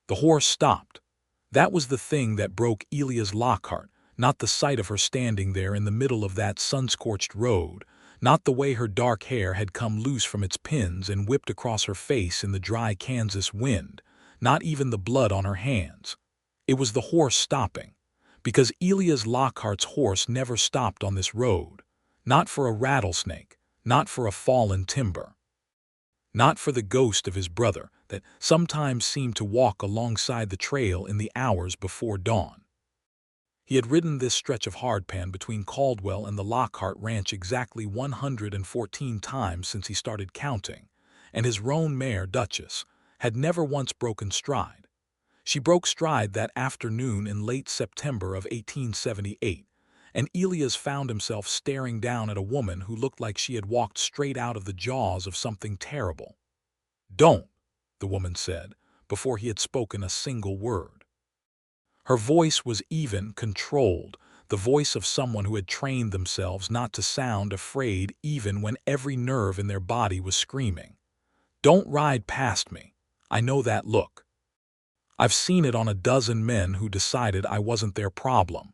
The horse stopped. That was the thing that broke Elias Lockhart, not the sight of her standing there in the middle of that sun-scorched road, not the way her dark hair had come loose from its pins and whipped across her face in the dry Kansas wind, not even the blood on her hands. It was the horse stopping, because Elias Lockhart's horse never stopped on this road, not for a rattlesnake, not for a fallen timber, not for the ghost of his brother that sometimes seemed to walk alongside the trail in the hours before dawn. He had ridden this stretch of hardpan between Caldwell and the Lockhart ranch exactly 114 times since he started counting, and his roan mare, Duchess, had never once broken stride. She broke stride that afternoon in late September of 1878, and Elias found himself staring down at a woman who looked like she had walked straight out of the jaws of something terrible. "Don't," the woman said, before he had spoken a single word. Her voice was even, controlled, the voice of someone who had trained themselves not to sound afraid even when every nerve in their body was screaming. "Don't ride past me. I know that look. I've seen it on a dozen men who decided I wasn't their problem."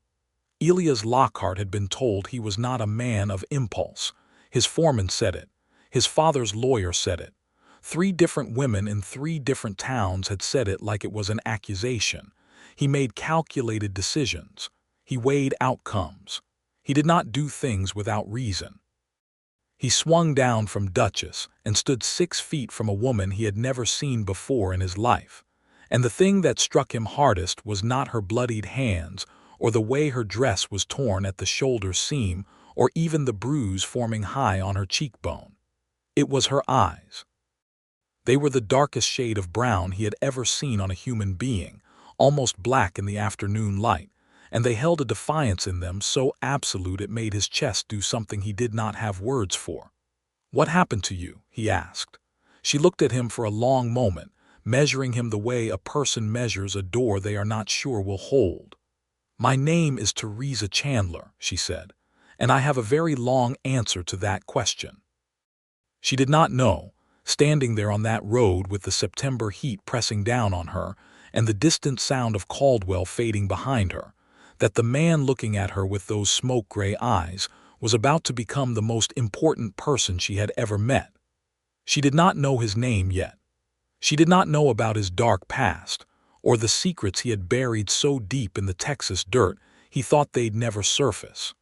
Elias Lockhart had been told he was not a man of impulse. His foreman said it. His father's lawyer said it. 3 different women in 3 different towns had said it like it was an accusation. He made calculated decisions. He weighed outcomes. He did not do things without reason. He swung down from Duchess and stood 6 feet from a woman he had never seen before in his life. And the thing that struck him hardest was not her bloodied hands, or the way her dress was torn at the shoulder seam, or even the bruise forming high on her cheekbone. It was her eyes. They were the darkest shade of brown he had ever seen on a human being, almost black in the afternoon light, and they held a defiance in them so absolute it made his chest do something he did not have words for. "What happened to you?" he asked. She looked at him for a long moment, measuring him the way a person measures a door they are not sure will hold. "My name is Theresa Chandler," she said, "and I have a very long answer to that question." She did not know, standing there on that road with the September heat pressing down on her and the distant sound of Caldwell fading behind her, that the man looking at her with those smoke-gray eyes was about to become the most important person she had ever met. She did not know his name yet. She did not know about his dark past, or the secrets he had buried so deep in the Texas dirt he thought they'd never surface.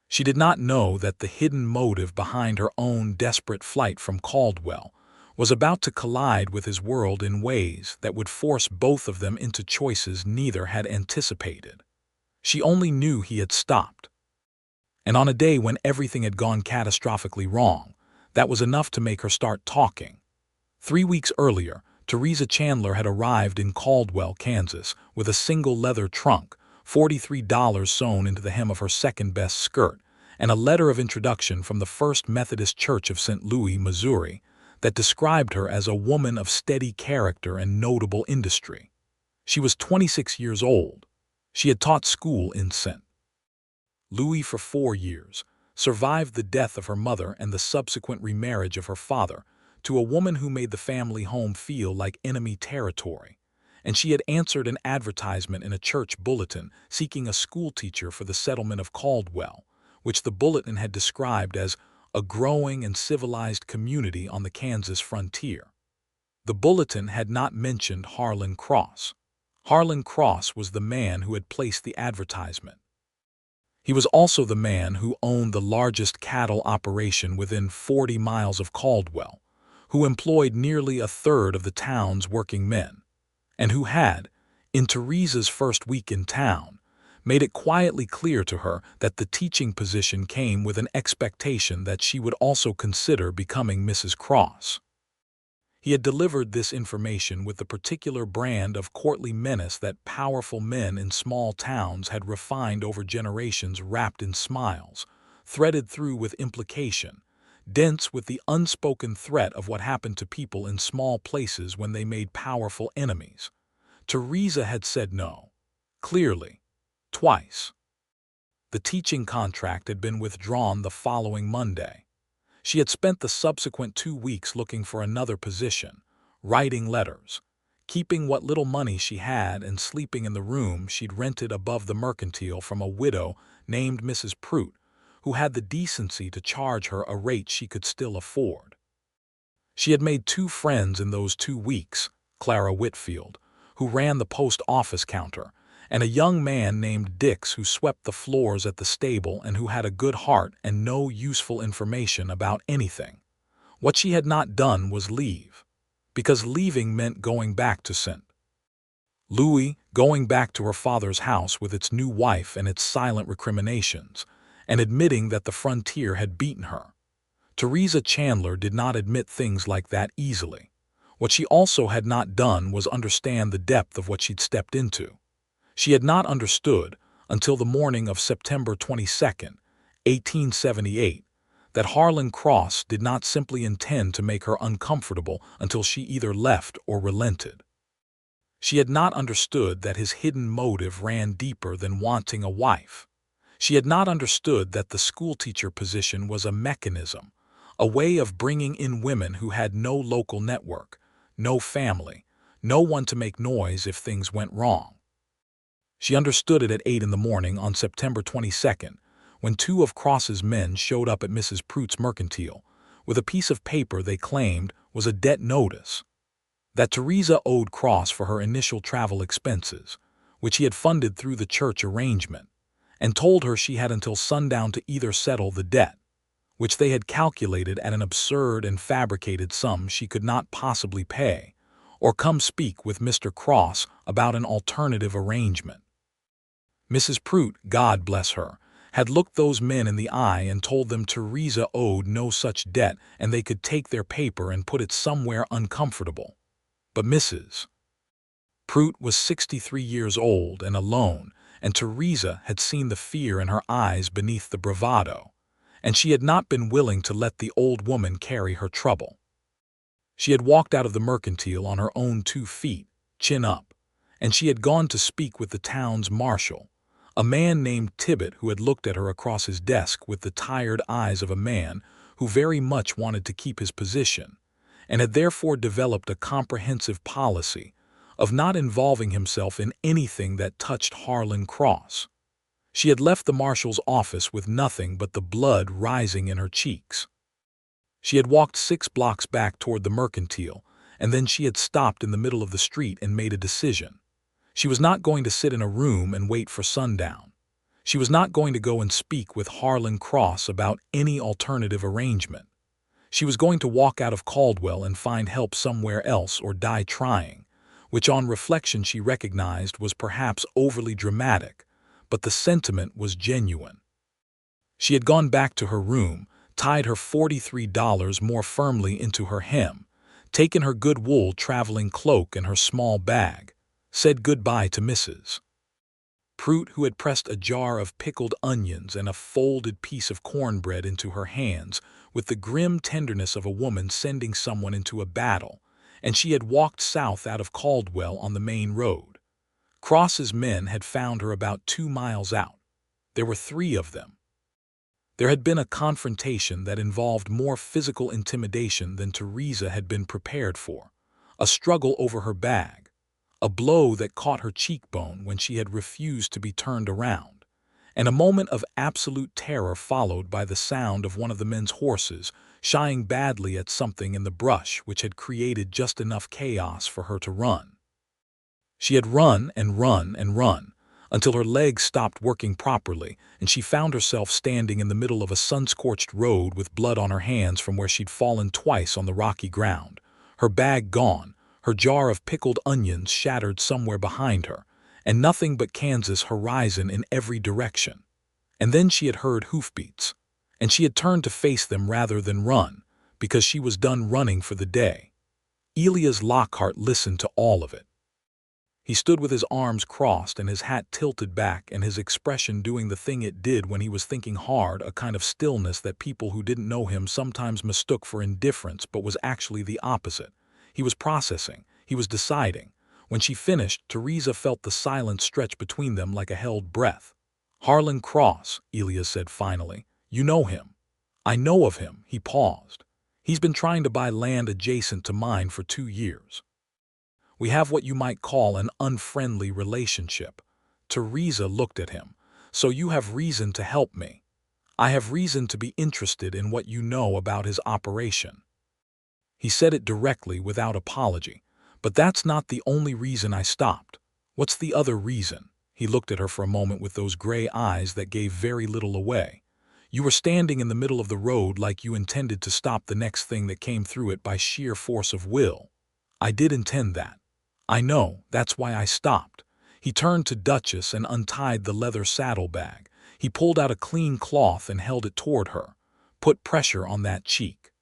She did not know that the hidden motive behind her own desperate flight from Caldwell was about to collide with his world in ways that would force both of them into choices neither had anticipated. She only knew he had stopped. And on a day when everything had gone catastrophically wrong, that was enough to make her start talking. 3 weeks earlier, Theresa Chandler had arrived in Caldwell, Kansas, with a single leather trunk, $43 sewn into the hem of her second-best skirt, and a letter of introduction from the First Methodist Church of St. Louis, Missouri, that described her as a woman of steady character and notable industry. She was 26 years old. She had taught school in St. Louis for 4 years, survived the death of her mother and the subsequent remarriage of her father to a woman who made the family home feel like enemy territory, and she had answered an advertisement in a church bulletin seeking a schoolteacher for the settlement of Caldwell, which the bulletin had described as a growing and civilized community on the Kansas frontier. The bulletin had not mentioned Harlan Cross. Harlan Cross was the man who had placed the advertisement. He was also the man who owned the largest cattle operation within 40 miles of Caldwell, who employed nearly a third of the town's working men, and who had, in Theresa's first week in town, made it quietly clear to her that the teaching position came with an expectation that she would also consider becoming Mrs. Cross. He had delivered this information with the particular brand of courtly menace that powerful men in small towns had refined over generations, wrapped in smiles, threaded through with implication, dense with the unspoken threat of what happened to people in small places when they made powerful enemies. Theresa had said no, clearly, twice. The teaching contract had been withdrawn the following Monday. She had spent the subsequent 2 weeks looking for another position, writing letters, keeping what little money she had and sleeping in the room she'd rented above the mercantile from a widow named Mrs. Prout, who had the decency to charge her a rate she could still afford. She had made 2 friends in those 2 weeks, Clara Whitfield, who ran the post office counter, and a young man named Dix who swept the floors at the stable and who had a good heart and no useful information about anything. What she had not done was leave, because leaving meant going back to St. Louis, going back to her father's house with its new wife and its silent recriminations, and admitting that the frontier had beaten her. Theresa Chandler did not admit things like that easily. What she also had not done was understand the depth of what she'd stepped into. She had not understood, until the morning of September 22nd, 1878, that Harlan Cross did not simply intend to make her uncomfortable until she either left or relented. She had not understood that his hidden motive ran deeper than wanting a wife. She had not understood that the schoolteacher position was a mechanism, a way of bringing in women who had no local network, no family, no one to make noise if things went wrong. She understood it at 8 in the morning on September 22nd, when 2 of Cross's men showed up at Mrs. Prout's mercantile, with a piece of paper they claimed was a debt notice. That Theresa owed Cross for her initial travel expenses, which he had funded through the church arrangement, and told her she had until sundown to either settle the debt, which they had calculated at an absurd and fabricated sum she could not possibly pay, or come speak with Mr. Cross about an alternative arrangement. Mrs. Prout, God bless her, had looked those men in the eye and told them Theresa owed no such debt and they could take their paper and put it somewhere uncomfortable. But Mrs. Prout was 63 years old and alone, and Theresa had seen the fear in her eyes beneath the bravado, and she had not been willing to let the old woman carry her trouble. She had walked out of the mercantile on her own 2 feet, chin up, and she had gone to speak with the town's marshal, a man named Tibbet who had looked at her across his desk with the tired eyes of a man who very much wanted to keep his position, and had therefore developed a comprehensive policy of not involving himself in anything that touched Harlan Cross. She had left the marshal's office with nothing but the blood rising in her cheeks. She had walked 6 blocks back toward the mercantile, and then she had stopped in the middle of the street and made a decision. She was not going to sit in a room and wait for sundown. She was not going to go and speak with Harlan Cross about any alternative arrangement. She was going to walk out of Caldwell and find help somewhere else or die trying, which on reflection she recognized was perhaps overly dramatic, but the sentiment was genuine. She had gone back to her room, tied her $43 more firmly into her hem, taken her good wool traveling cloak and her small bag, said goodbye to Mrs. Prout, who had pressed a jar of pickled onions and a folded piece of cornbread into her hands with the grim tenderness of a woman sending someone into a battle, and she had walked south out of Caldwell on the main road. Cross's men had found her about 2 miles out. There were 3 of them. There had been a confrontation that involved more physical intimidation than Theresa had been prepared for, a struggle over her bag, a blow that caught her cheekbone when she had refused to be turned around, and a moment of absolute terror followed by the sound of one of the men's horses shying badly at something in the brush which had created just enough chaos for her to run. She had run and run and run, until her legs stopped working properly and she found herself standing in the middle of a sun-scorched road with blood on her hands from where she'd fallen twice on the rocky ground, her bag gone, her jar of pickled onions shattered somewhere behind her, and nothing but Kansas horizon in every direction. And then she had heard hoofbeats, and she had turned to face them rather than run, because she was done running for the day. Elias Lockhart listened to all of it. He stood with his arms crossed and his hat tilted back and his expression doing the thing it did when he was thinking hard, a kind of stillness that people who didn't know him sometimes mistook for indifference but was actually the opposite. He was processing, he was deciding. When she finished, Theresa felt the silence stretch between them like a held breath. "Harlan Cross," Elias said finally. "You know him." "I know of him," he paused. "He's been trying to buy land adjacent to mine for 2 years." We have what you might call an unfriendly relationship. Theresa looked at him. So you have reason to help me. I have reason to be interested in what you know about his operation. He said it directly without apology. But that's not the only reason I stopped. What's the other reason? He looked at her for a moment with those gray eyes that gave very little away. You were standing in the middle of the road like you intended to stop the next thing that came through it by sheer force of will. I did intend that. I know, that's why I stopped. He turned to Duchess and untied the leather saddlebag. He pulled out a clean cloth and held it toward her. Put pressure on that cheek.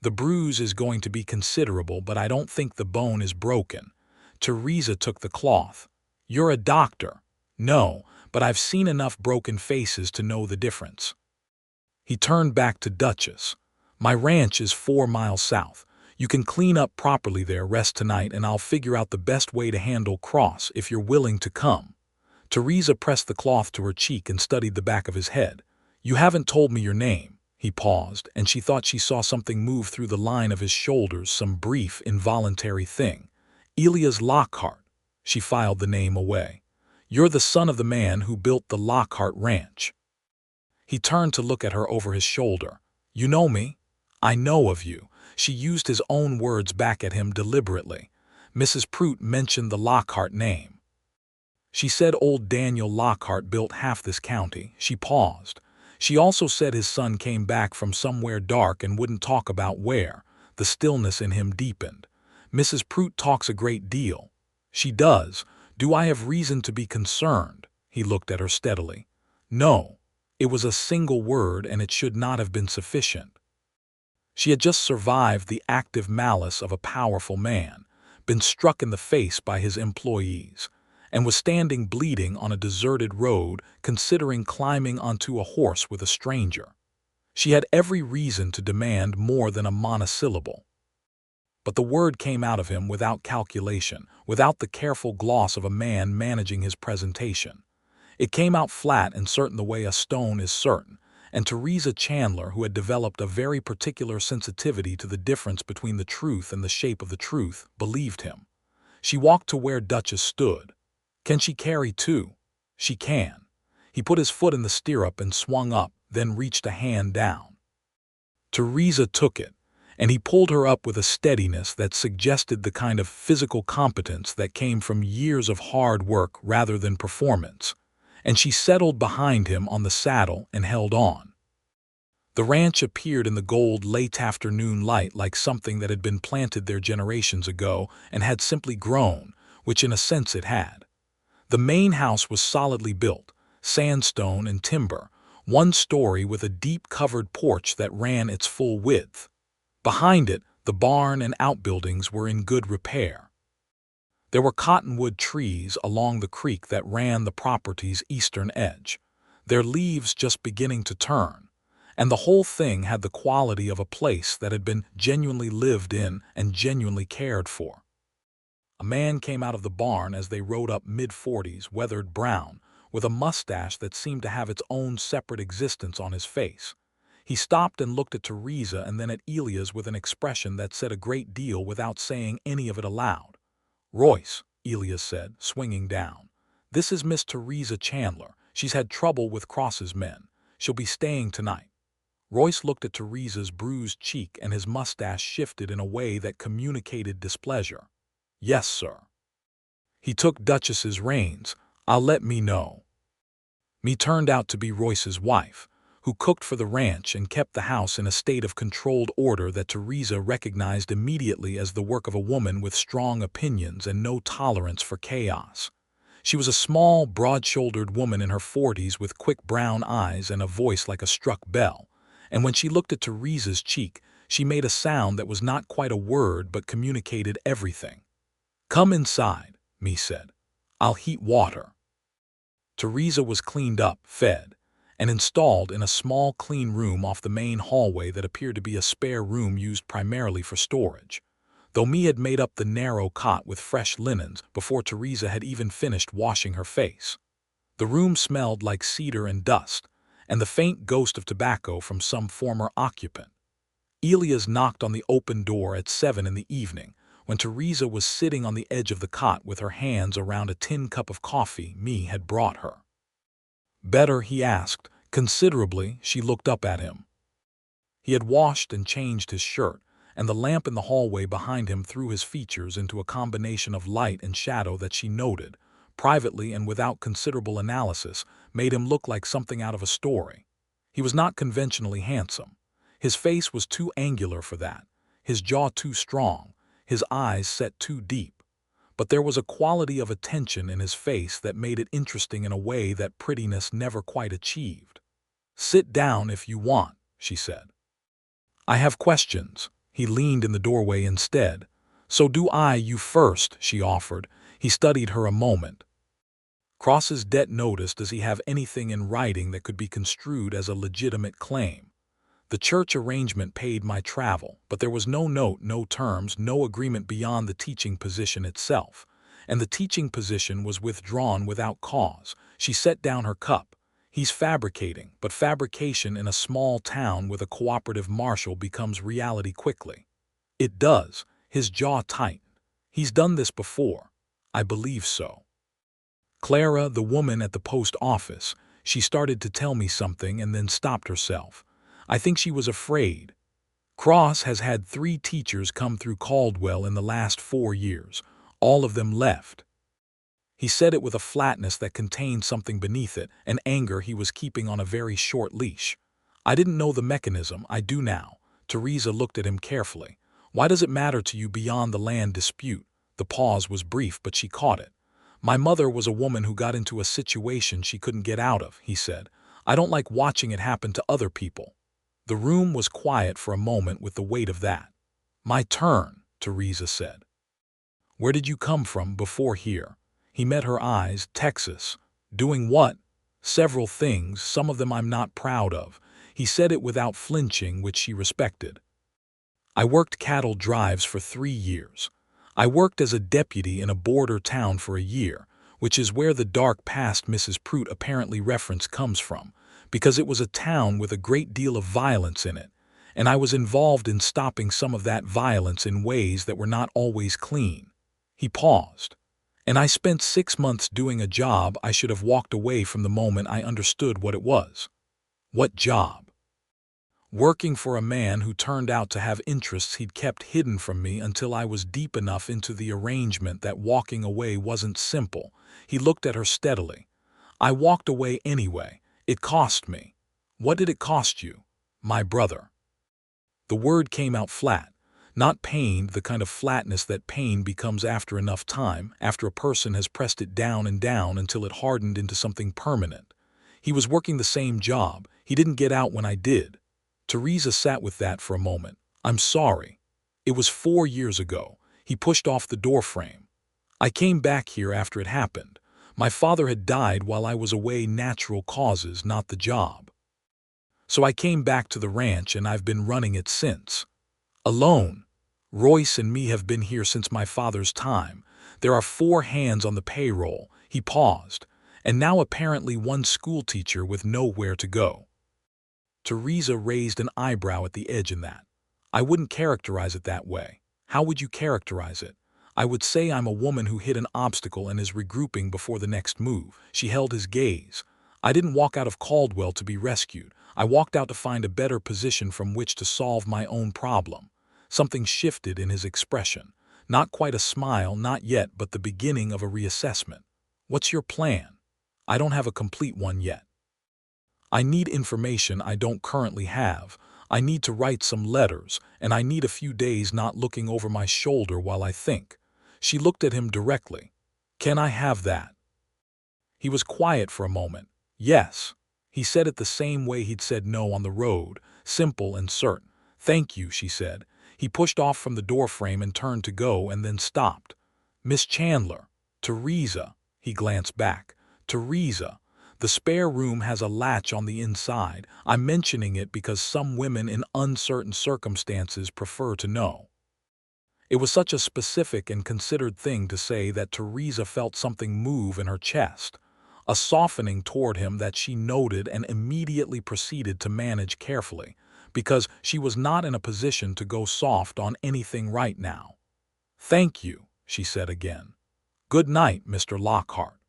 The bruise is going to be considerable, but I don't think the bone is broken. Theresa took the cloth. You're a doctor. No, but I've seen enough broken faces to know the difference. He turned back to Duchess. My ranch is 4 miles south. You can clean up properly there, rest tonight, and I'll figure out the best way to handle Cross if you're willing to come. Theresa pressed the cloth to her cheek and studied the back of his head. You haven't told me your name. He paused, and she thought she saw something move through the line of his shoulders, some brief, involuntary thing. Elias Lockhart. She filed the name away. You're the son of the man who built the Lockhart ranch. He turned to look at her over his shoulder. You know me? I know of you. She used his own words back at him deliberately. Mrs. Prout mentioned the Lockhart name. She said old Daniel Lockhart built half this county. She paused. She also said his son came back from somewhere dark and wouldn't talk about where. The stillness in him deepened. Mrs. Prout talks a great deal. She does. Do I have reason to be concerned? He looked at her steadily. No. It was a single word, and it should not have been sufficient. She had just survived the active malice of a powerful man, been struck in the face by his employees, and was standing bleeding on a deserted road, considering climbing onto a horse with a stranger. She had every reason to demand more than a monosyllable. But the word came out of him without calculation, without the careful gloss of a man managing his presentation. It came out flat and certain the way a stone is certain, and Theresa Chandler, who had developed a very particular sensitivity to the difference between the truth and the shape of the truth, believed him. She walked to where Duchess stood. Can she carry two? She can. He put his foot in the stirrup and swung up, then reached a hand down. Theresa took it, and he pulled her up with a steadiness that suggested the kind of physical competence that came from years of hard work rather than performance, and she settled behind him on the saddle and held on. The ranch appeared in the gold late afternoon light like something that had been planted there generations ago and had simply grown, which in a sense it had. The main house was solidly built, sandstone and timber, one story with a deep covered porch that ran its full width. Behind it, the barn and outbuildings were in good repair. There were cottonwood trees along the creek that ran the property's eastern edge, their leaves just beginning to turn, and the whole thing had the quality of a place that had been genuinely lived in and genuinely cared for. A man came out of the barn as they rode up mid-40s, weathered brown, with a mustache that seemed to have its own separate existence on his face. He stopped and looked at Theresa and then at Elias with an expression that said a great deal without saying any of it aloud. Royce, Elias said, swinging down. This is Miss Theresa Chandler. She's had trouble with Cross's men. She'll be staying tonight. Royce looked at Theresa's bruised cheek and his mustache shifted in a way that communicated displeasure. Yes, sir. He took Duchess's reins. I'll let me know. Me turned out to be Royce's wife, who cooked for the ranch and kept the house in a state of controlled order that Theresa recognized immediately as the work of a woman with strong opinions and no tolerance for chaos. She was a small, broad-shouldered woman in her 40s with quick brown eyes and a voice like a struck bell, and when she looked at Theresa's cheek, she made a sound that was not quite a word but communicated everything. Come inside, me said. I'll heat water. Theresa was cleaned up, fed, and installed in a small clean room off the main hallway that appeared to be a spare room used primarily for storage, though me had made up the narrow cot with fresh linens before Theresa had even finished washing her face. The room smelled like cedar and dust, and the faint ghost of tobacco from some former occupant. Elias knocked on the open door at 7 in the evening, when Theresa was sitting on the edge of the cot with her hands around a tin cup of coffee me had brought her. "Better?" he asked. Considerably, she looked up at him. He had washed and changed his shirt, and the lamp in the hallway behind him threw his features into a combination of light and shadow that she noted, privately and without considerable analysis, made him look like something out of a story. He was not conventionally handsome. His face was too angular for that, his jaw too strong, his eyes set too deep. But there was a quality of attention in his face that made it interesting in a way that prettiness never quite achieved. "Sit down if you want," she said. "I have questions." He leaned in the doorway instead. "So do I. You first," she offered. He studied her a moment. "Cross's debt notice, does he have anything in writing that could be construed as a legitimate claim? The church arrangement paid my travel, but there was no note, no terms, no agreement beyond the teaching position itself. And the teaching position was withdrawn without cause." She set down her cup. "He's fabricating, but fabrication in a small town with a cooperative marshal becomes reality quickly." "It does." His jaw tightened. "He's done this before." "I believe so." "Clara, the woman at the post office, she started to tell me something and then stopped herself. I think she was afraid. Cross has had 3 teachers come through Caldwell in the last 4 years. All of them left." He said it with a flatness that contained something beneath it, an anger he was keeping on a very short leash. "I didn't know the mechanism. I do now." Theresa looked at him carefully. "Why does it matter to you beyond the land dispute?" The pause was brief, but she caught it. "My mother was a woman who got into a situation she couldn't get out of," he said. "I don't like watching it happen to other people." The room was quiet for a moment with the weight of that. "My turn," Theresa said. "Where did you come from before here?" He met her eyes. "Texas." "Doing what?" "Several things, some of them I'm not proud of." He said it without flinching, which she respected. "I worked cattle drives for 3 years. I worked as a deputy in a border town for a year, which is where the dark past Mrs. Prout apparently reference comes from, because it was a town with a great deal of violence in it, and I was involved in stopping some of that violence in ways that were not always clean." He paused. "And I spent 6 months doing a job I should have walked away from the moment I understood what it was." "What job?" "Working for a man who turned out to have interests he'd kept hidden from me until I was deep enough into the arrangement that walking away wasn't simple." He looked at her steadily. "I walked away anyway. It cost me." "What did it cost you?" "My brother." The word came out flat. Not pained, the kind of flatness that pain becomes after enough time, after a person has pressed it down and down until it hardened into something permanent. "He was working the same job. He didn't get out when I did." Theresa sat with that for a moment. "I'm sorry. It was 4 years ago." He pushed off the doorframe. "I came back here after it happened. My father had died while I was away, natural causes, not the job. So I came back to the ranch and I've been running it since. Alone. Royce and me have been here since my father's time. There are 4 hands on the payroll." He paused. "And now apparently 1 schoolteacher with nowhere to go." Theresa raised an eyebrow at the edge in that. "I wouldn't characterize it that way." "How would you characterize it?" "I would say I'm a woman who hit an obstacle and is regrouping before the next move." She held his gaze. "I didn't walk out of Caldwell to be rescued. I walked out to find a better position from which to solve my own problem." Something shifted in his expression. Not quite a smile, not yet, but the beginning of a reassessment. "What's your plan?" "I don't have a complete one yet. I need information I don't currently have. I need to write some letters, and I need a few days not looking over my shoulder while I think." She looked at him directly. "Can I have that?" He was quiet for a moment. "Yes." He said it the same way he'd said no on the road, simple and certain. "Thank you," she said. He pushed off from the doorframe and turned to go, and then stopped. "Miss Chandler." "Theresa." He glanced back. "Theresa. The spare room has a latch on the inside. I'm mentioning it because some women in uncertain circumstances prefer to know." It was such a specific and considered thing to say that Theresa felt something move in her chest, a softening toward him that she noted and immediately proceeded to manage carefully, because she was not in a position to go soft on anything right now. "Thank you," she said again. "Good night, Mr. Lockhart."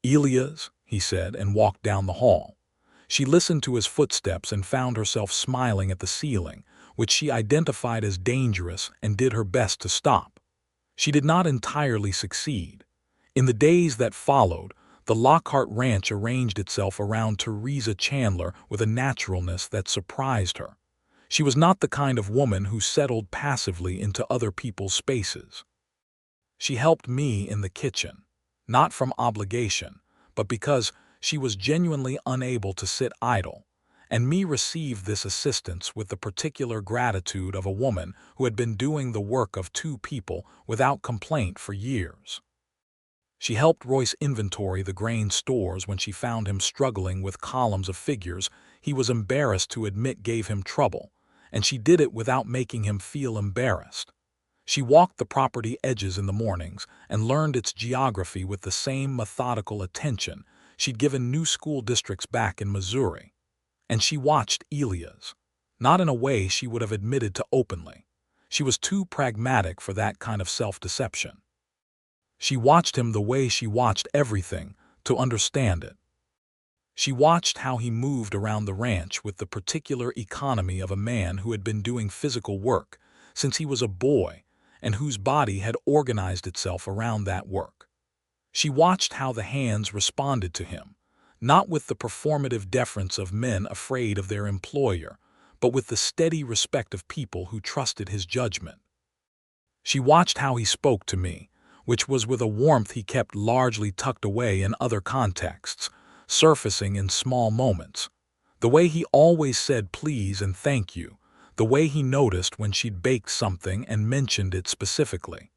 "Elias," he said, and walked down the hall. She listened to his footsteps and found herself smiling at the ceiling, which she identified as dangerous and did her best to stop. She did not entirely succeed. In the days that followed, the Lockhart ranch arranged itself around Theresa Chandler with a naturalness that surprised her. She was not the kind of woman who settled passively into other people's spaces. She helped me in the kitchen, not from obligation, but because she was genuinely unable to sit idle, and me received this assistance with the particular gratitude of a woman who had been doing the work of two people without complaint for years. She helped Royce inventory the grain stores when she found him struggling with columns of figures he was embarrassed to admit gave him trouble, and she did it without making him feel embarrassed. She walked the property edges in the mornings and learned its geography with the same methodical attention she'd given new school districts back in Missouri. And she watched Elias, not in a way she would have admitted to openly. She was too pragmatic for that kind of self-deception. She watched him the way she watched everything to understand it. She watched how he moved around the ranch with the particular economy of a man who had been doing physical work since he was a boy and whose body had organized itself around that work. She watched how the hands responded to him, not with the performative deference of men afraid of their employer, but with the steady respect of people who trusted his judgment. She watched how he spoke to me, which was with a warmth he kept largely tucked away in other contexts, surfacing in small moments. The way he always said please and thank you, the way he noticed when she'd baked something and mentioned it specifically.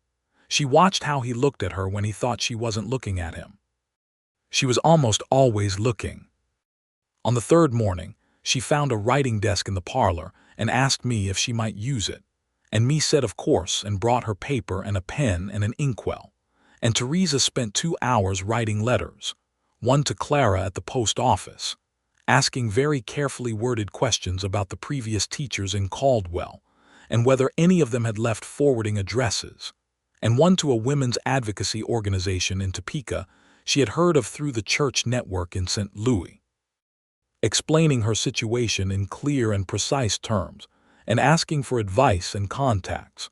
She watched how he looked at her when he thought she wasn't looking at him. She was almost always looking. On the third morning, she found a writing desk in the parlor and asked me if she might use it. And me said of course and brought her paper and a pen and an inkwell. And Theresa spent 2 hours writing letters, one to Clara at the post office, asking very carefully worded questions about the previous teachers in Caldwell and whether any of them had left forwarding addresses, and one to a women's advocacy organization in Topeka she had heard of through the church network in St. Louis, explaining her situation in clear and precise terms and asking for advice and contacts.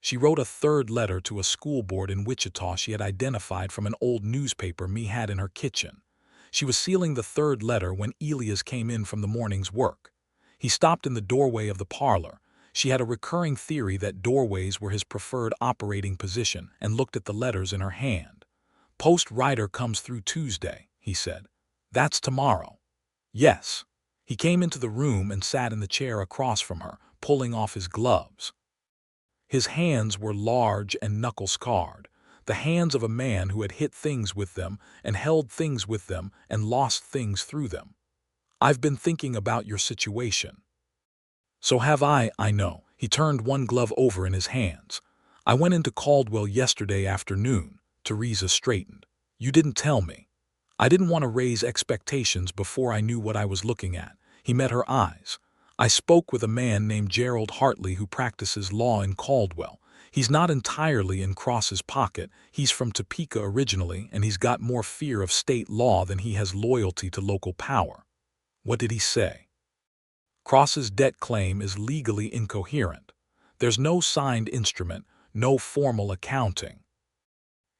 She wrote a third letter to a school board in Wichita she had identified from an old newspaper me had in her kitchen. She was sealing the third letter when Elias came in from the morning's work. He stopped in the doorway of the parlor. She had a recurring theory that doorways were his preferred operating position and looked at the letters in her hand. "Post rider comes through Tuesday," he said. "That's tomorrow." "Yes." He came into the room and sat in the chair across from her, pulling off his gloves. His hands were large and knuckle-scarred, the hands of a man who had hit things with them and held things with them and lost things through them. "I've been thinking about your situation." "So have I know." He turned one glove over in his hands. "I went into Caldwell yesterday afternoon." Theresa straightened. "You didn't tell me." "I didn't want to raise expectations before I knew what I was looking at." He met her eyes. "I spoke with a man named Gerald Hartley who practices law in Caldwell. He's not entirely in Cross's pocket. He's from Topeka originally, and he's got more fear of state law than he has loyalty to local power." "What did he say?" "Cross's debt claim is legally incoherent. There's no signed instrument, no formal accounting.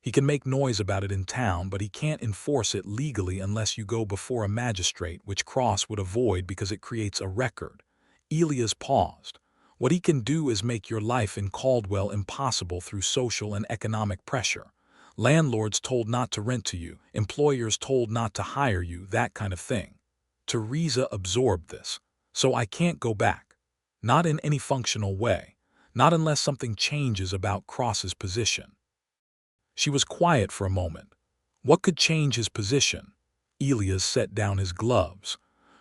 He can make noise about it in town, but he can't enforce it legally unless you go before a magistrate, which Cross would avoid because it creates a record." Elias paused. "What he can do is make your life in Caldwell impossible through social and economic pressure. Landlords told not to rent to you, employers told not to hire you, that kind of thing." Theresa absorbed this. "So I can't go back. Not in any functional way. Not unless something changes about Cross's position." She was quiet for a moment. What could change his position? Elias set down his gloves.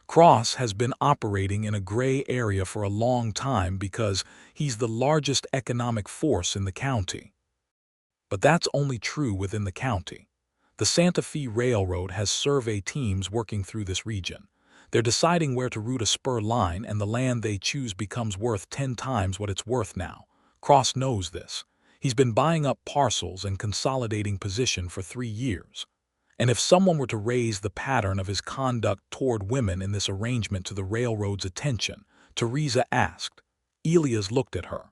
"Cross has been operating in a gray area for a long time because he's the largest economic force in the county. But that's only true within the county. The Santa Fe Railroad has survey teams working through this region. They're deciding where to route a spur line, and the land they choose becomes worth 10 times what it's worth now. Cross knows this. He's been buying up parcels and consolidating position for 3 years. And if someone were to raise the pattern of his conduct toward women in this arrangement to the railroad's attention, Theresa asked. Elias looked at her.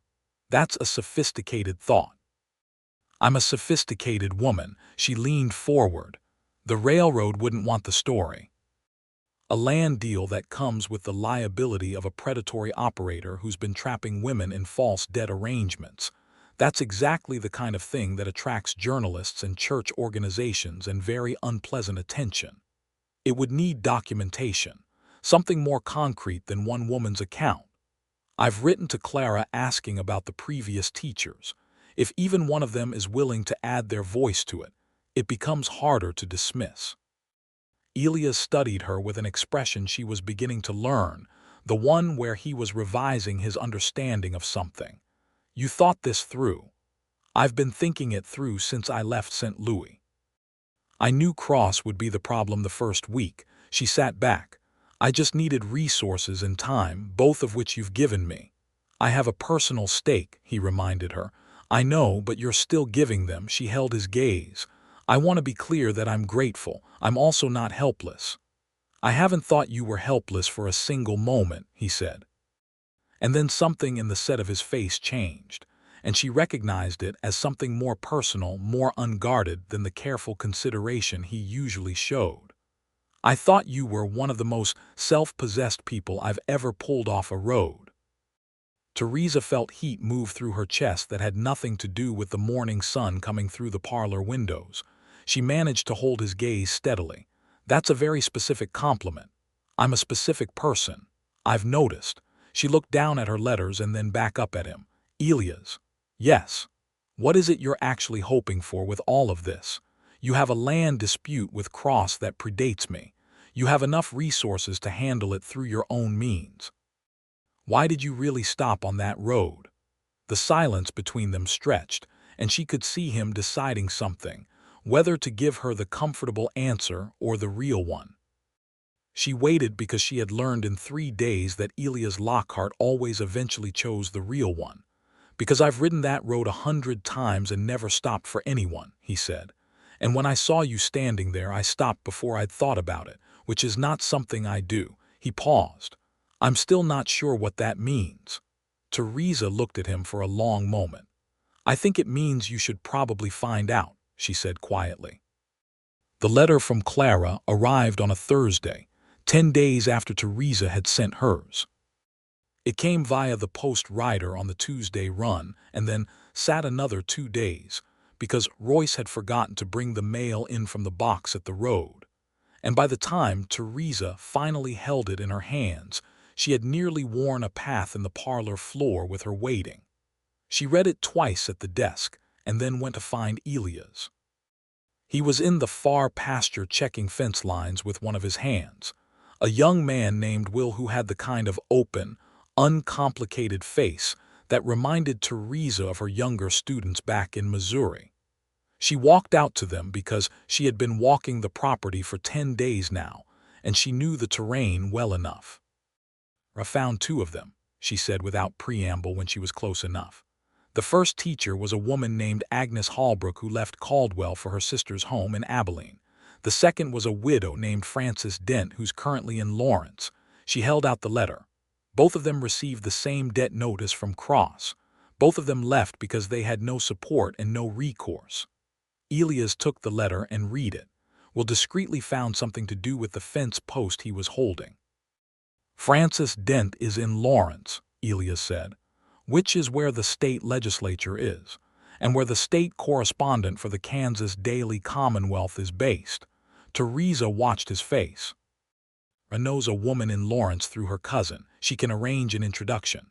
That's a sophisticated thought. I'm a sophisticated woman. She leaned forward. The railroad wouldn't want the story. A land deal that comes with the liability of a predatory operator who's been trapping women in false debt arrangements. That's exactly the kind of thing that attracts journalists and church organizations and very unpleasant attention. It would need documentation, something more concrete than one woman's account. I've written to Clara asking about the previous teachers. If even one of them is willing to add their voice to it, it becomes harder to dismiss. Elias studied her with an expression she was beginning to learn, the one where he was revising his understanding of something. You thought this through. I've been thinking it through since I left St. Louis. I knew Cross would be the problem the first week. She sat back. I just needed resources and time, both of which you've given me. I have a personal stake, he reminded her. I know, but you're still giving them. She held his gaze. I want to be clear that I'm grateful. I'm also not helpless. I haven't thought you were helpless for a single moment, he said. And then something in the set of his face changed, and she recognized it as something more personal, more unguarded than the careful consideration he usually showed. I thought you were one of the most self-possessed people I've ever pulled off a road. Theresa felt heat move through her chest that had nothing to do with the morning sun coming through the parlor windows. She managed to hold his gaze steadily. That's a very specific compliment. I'm a specific person. I've noticed. She looked down at her letters and then back up at him. Elias. Yes. What is it you're actually hoping for with all of this? You have a land dispute with Cross that predates me. You have enough resources to handle it through your own means. Why did you really stop on that road? The silence between them stretched, and she could see him deciding something, whether to give her the comfortable answer or the real one. She waited because she had learned in 3 days that Elias Lockhart always eventually chose the real one. Because I've ridden that road 100 times and never stopped for anyone, he said. And when I saw you standing there, I stopped before I'd thought about it, which is not something I do. He paused. I'm still not sure what that means. Theresa looked at him for a long moment. I think it means you should probably find out, she said quietly. The letter from Clara arrived on a Thursday, 10 days after Theresa had sent hers. It came via the post rider on the Tuesday run and then sat another 2 days because Royce had forgotten to bring the mail in from the box at the road. And by the time Theresa finally held it in her hands, she had nearly worn a path in the parlor floor with her waiting. She read it twice at the desk and then went to find Elias. He was in the far pasture checking fence lines with one of his hands, a young man named Will who had the kind of open, uncomplicated face that reminded Theresa of her younger students back in Missouri. She walked out to them because she had been walking the property for 10 days now, and she knew the terrain well enough. I found 2 of them, she said without preamble when she was close enough. The first teacher was a woman named Agnes Hallbrook who left Caldwell for her sister's home in Abilene. The second was a widow named Frances Dent who's currently in Lawrence. She held out the letter. Both of them received the same debt notice from Cross. Both of them left because they had no support and no recourse. Elias took the letter and read it. Will discreetly found something to do with the fence post he was holding. Frances Dent is in Lawrence, Elias said, which is where the state legislature is, and where the state correspondent for the Kansas Daily Commonwealth is based. Theresa watched his face. I knows a woman in Lawrence through her cousin. She can arrange an introduction.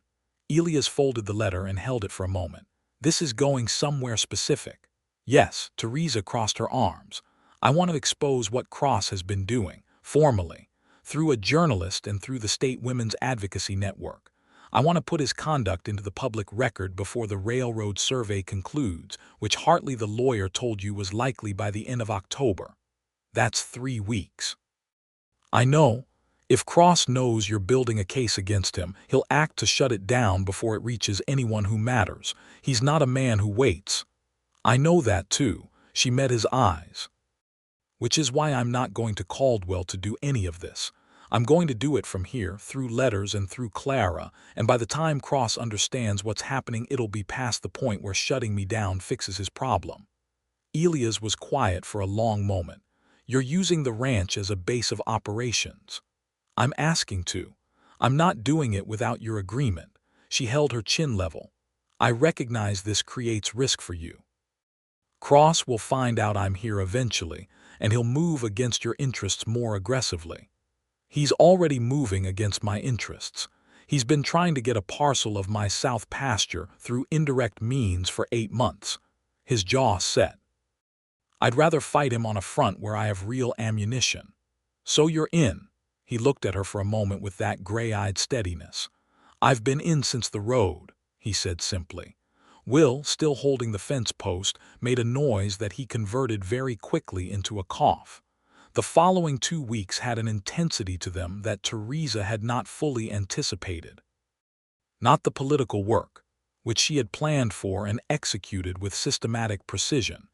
Elias folded the letter and held it for a moment. This is going somewhere specific. Yes, Theresa crossed her arms. I want to expose what Cross has been doing, formally, through a journalist and through the State Women's Advocacy Network. I want to put his conduct into the public record before the railroad survey concludes, which Hartley the lawyer told you was likely by the end of October. That's 3 weeks. I know. If Cross knows you're building a case against him, he'll act to shut it down before it reaches anyone who matters. He's not a man who waits. I know that too. She met his eyes. Which is why I'm not going to Caldwell to do any of this. I'm going to do it from here, through letters and through Clara, and by the time Cross understands what's happening, it'll be past the point where shutting me down fixes his problem. Elias was quiet for a long moment. You're using the ranch as a base of operations. I'm asking to. I'm not doing it without your agreement. She held her chin level. I recognize this creates risk for you. Cross will find out I'm here eventually, and he'll move against your interests more aggressively. He's already moving against my interests. He's been trying to get a parcel of my south pasture through indirect means for 8 months. His jaw set. I'd rather fight him on a front where I have real ammunition. So you're in. He looked at her for a moment with that gray-eyed steadiness. I've been in since the road, he said simply. Will, still holding the fence post, made a noise that he converted very quickly into a cough. The following 2 weeks had an intensity to them that Theresa had not fully anticipated. Not the political work, which she had planned for and executed with systematic precision,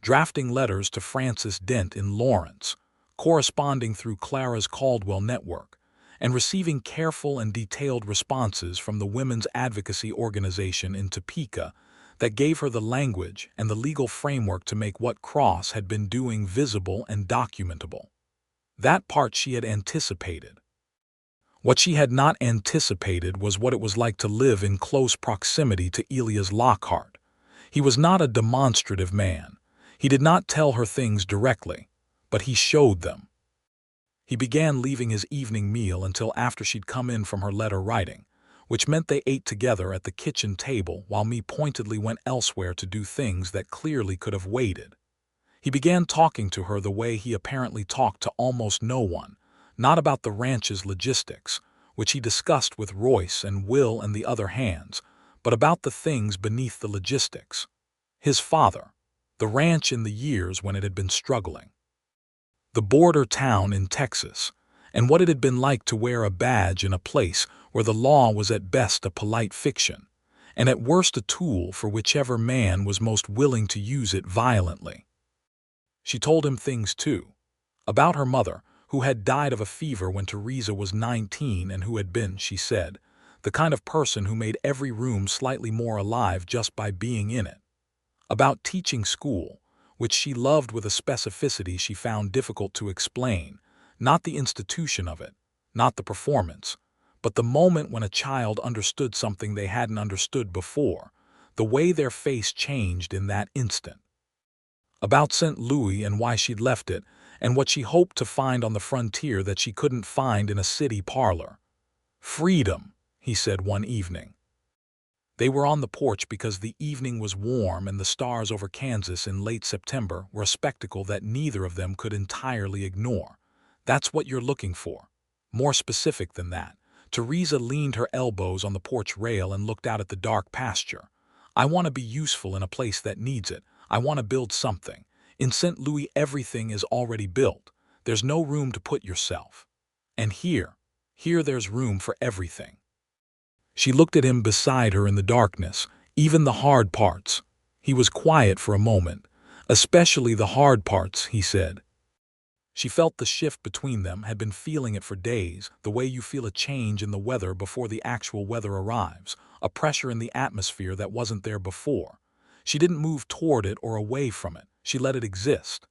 drafting letters to Francis Dent in Lawrence, corresponding through Clara's Caldwell network, and receiving careful and detailed responses from the women's advocacy organization in Topeka that gave her the language and the legal framework to make what Cross had been doing visible and documentable. That part she had anticipated. What she had not anticipated was what it was like to live in close proximity to Elias Lockhart. He was not a demonstrative man. He did not tell her things directly, but he showed them. He began leaving his evening meal until after she'd come in from her letter writing, which meant they ate together at the kitchen table while me pointedly went elsewhere to do things that clearly could have waited. He began talking to her the way he apparently talked to almost no one, not about the ranch's logistics, which he discussed with Royce and Will and the other hands, but about the things beneath the logistics. His father, the ranch in the years when it had been struggling, the border town in Texas, and what it had been like to wear a badge in a place where the law was at best a polite fiction, and at worst a tool for whichever man was most willing to use it violently. She told him things too, about her mother, who had died of a fever when Theresa was 19 and who had been, she said, the kind of person who made every room slightly more alive just by being in it. About teaching school, which she loved with a specificity she found difficult to explain, not the institution of it, not the performance, but the moment when a child understood something they hadn't understood before, the way their face changed in that instant. About St. Louis and why she'd left it, and what she hoped to find on the frontier that she couldn't find in a city parlor. Freedom, he said one evening. They were on the porch because the evening was warm and the stars over Kansas in late September were a spectacle that neither of them could entirely ignore. That's what you're looking for. More specific than that, Theresa leaned her elbows on the porch rail and looked out at the dark pasture. I want to be useful in a place that needs it. I want to build something. In St. Louis, everything is already built. There's no room to put yourself. And here there's room for everything. She looked at him beside her in the darkness, even the hard parts. He was quiet for a moment. Especially the hard parts, he said. She felt the shift between them, had been feeling it for days, the way you feel a change in the weather before the actual weather arrives, a pressure in the atmosphere that wasn't there before. She didn't move toward it or away from it. She let it exist.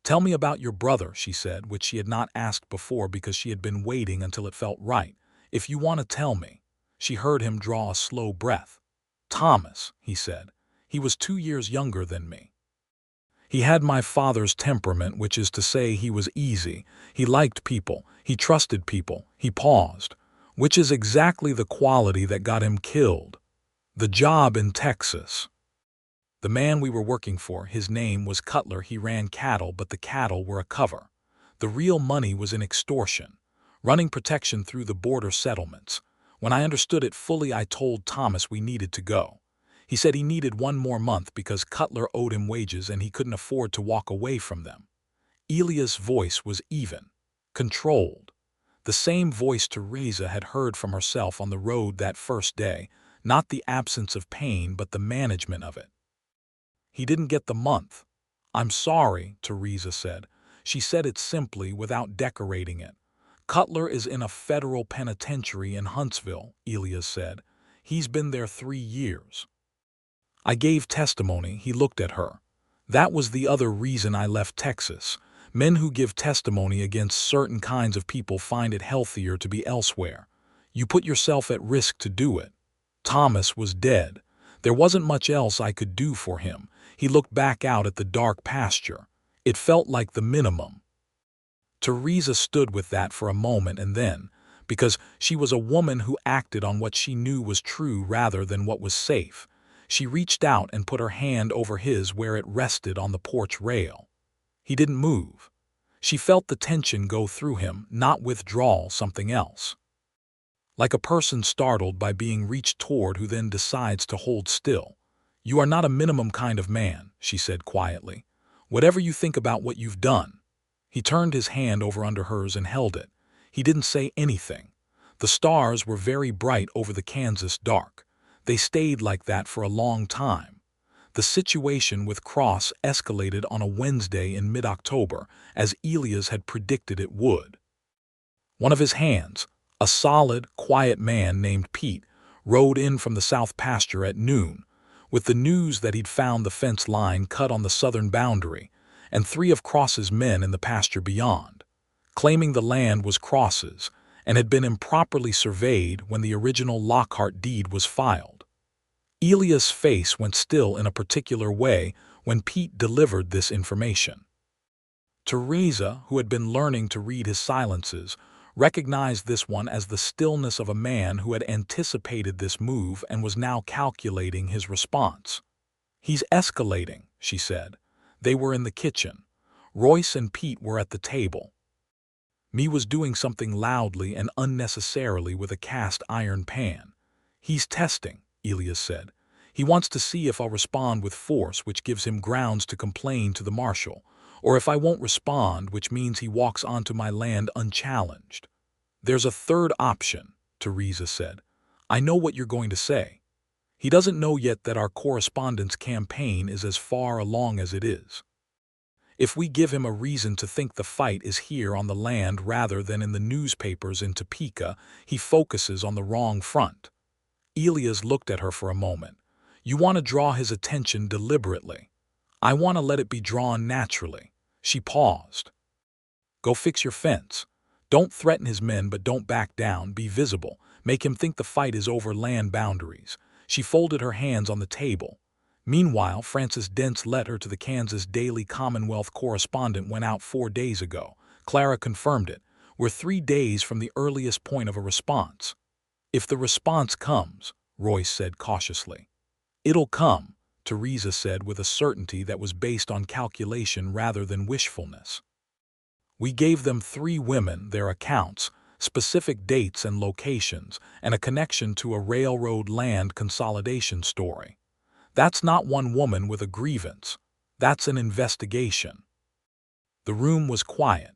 Tell me about your brother, she said, which she had not asked before because she had been waiting until it felt right. If you want to tell me. She heard him draw a slow breath. Thomas, he said. He was 2 years younger than me. He had my father's temperament, which is to say he was easy. He liked people. He trusted people. He paused. Which is exactly the quality that got him killed. The job in Texas. The man we were working for, his name was Cutler. He ran cattle, but the cattle were a cover. The real money was in extortion, running protection through the border settlements. When I understood it fully, I told Thomas we needed to go. He said he needed 1 more month because Cutler owed him wages and he couldn't afford to walk away from them. Elias' voice was even, controlled. The same voice Theresa had heard from herself on the road that first day, not the absence of pain but the management of it. He didn't get the month. I'm sorry, Theresa said. She said it simply without decorating it. Cutler is in a federal penitentiary in Huntsville, Elias said. He's been there 3 years. I gave testimony, he looked at her. That was the other reason I left Texas. Men who give testimony against certain kinds of people find it healthier to be elsewhere. You put yourself at risk to do it. Thomas was dead. There wasn't much else I could do for him. He looked back out at the dark pasture. It felt like the minimum. Theresa stood with that for a moment and then, because she was a woman who acted on what she knew was true rather than what was safe, she reached out and put her hand over his where it rested on the porch rail. He didn't move. She felt the tension go through him, not withdrawal, something else. Like a person startled by being reached toward who then decides to hold still. You are not a minimum kind of man, she said quietly. Whatever you think about what you've done. He turned his hand over under hers and held it. He didn't say anything. The stars were very bright over the Kansas dark. They stayed like that for a long time. The situation with Cross escalated on a Wednesday in mid-October, as Elias had predicted it would. One of his hands, a solid, quiet man named Pete, rode in from the south pasture at noon, with the news that he'd found the fence line cut on the southern boundary, and 3 of Cross's men in the pasture beyond, claiming the land was Cross's and had been improperly surveyed when the original Lockhart deed was filed. Elias' face went still in a particular way when Pete delivered this information. Theresa, who had been learning to read his silences, recognized this one as the stillness of a man who had anticipated this move and was now calculating his response. He's escalating, she said. They were in the kitchen. Royce and Pete were at the table. Me was doing something loudly and unnecessarily with a cast iron pan. He's testing, Elias said. He wants to see if I'll respond with force, which gives him grounds to complain to the marshal, or if I won't respond, which means he walks onto my land unchallenged. There's a third option, Theresa said. I know what you're going to say. He doesn't know yet that our correspondence campaign is as far along as it is. If we give him a reason to think the fight is here on the land rather than in the newspapers in Topeka, he focuses on the wrong front. Elias looked at her for a moment. You want to draw his attention deliberately. I want to let it be drawn naturally. She paused. Go fix your fence. Don't threaten his men, but don't back down. Be visible. Make him think the fight is over land boundaries. She folded her hands on the table. Meanwhile, Frances Dent's letter to the Kansas Daily Commonwealth correspondent went out 4 days ago. Clara confirmed it. We're 3 days from the earliest point of a response. If the response comes, Royce said cautiously. It'll come, Theresa said with a certainty that was based on calculation rather than wishfulness. We gave them 3 women, their accounts, specific dates and locations, and a connection to a railroad land consolidation story. That's not one woman with a grievance. That's an investigation. The room was quiet.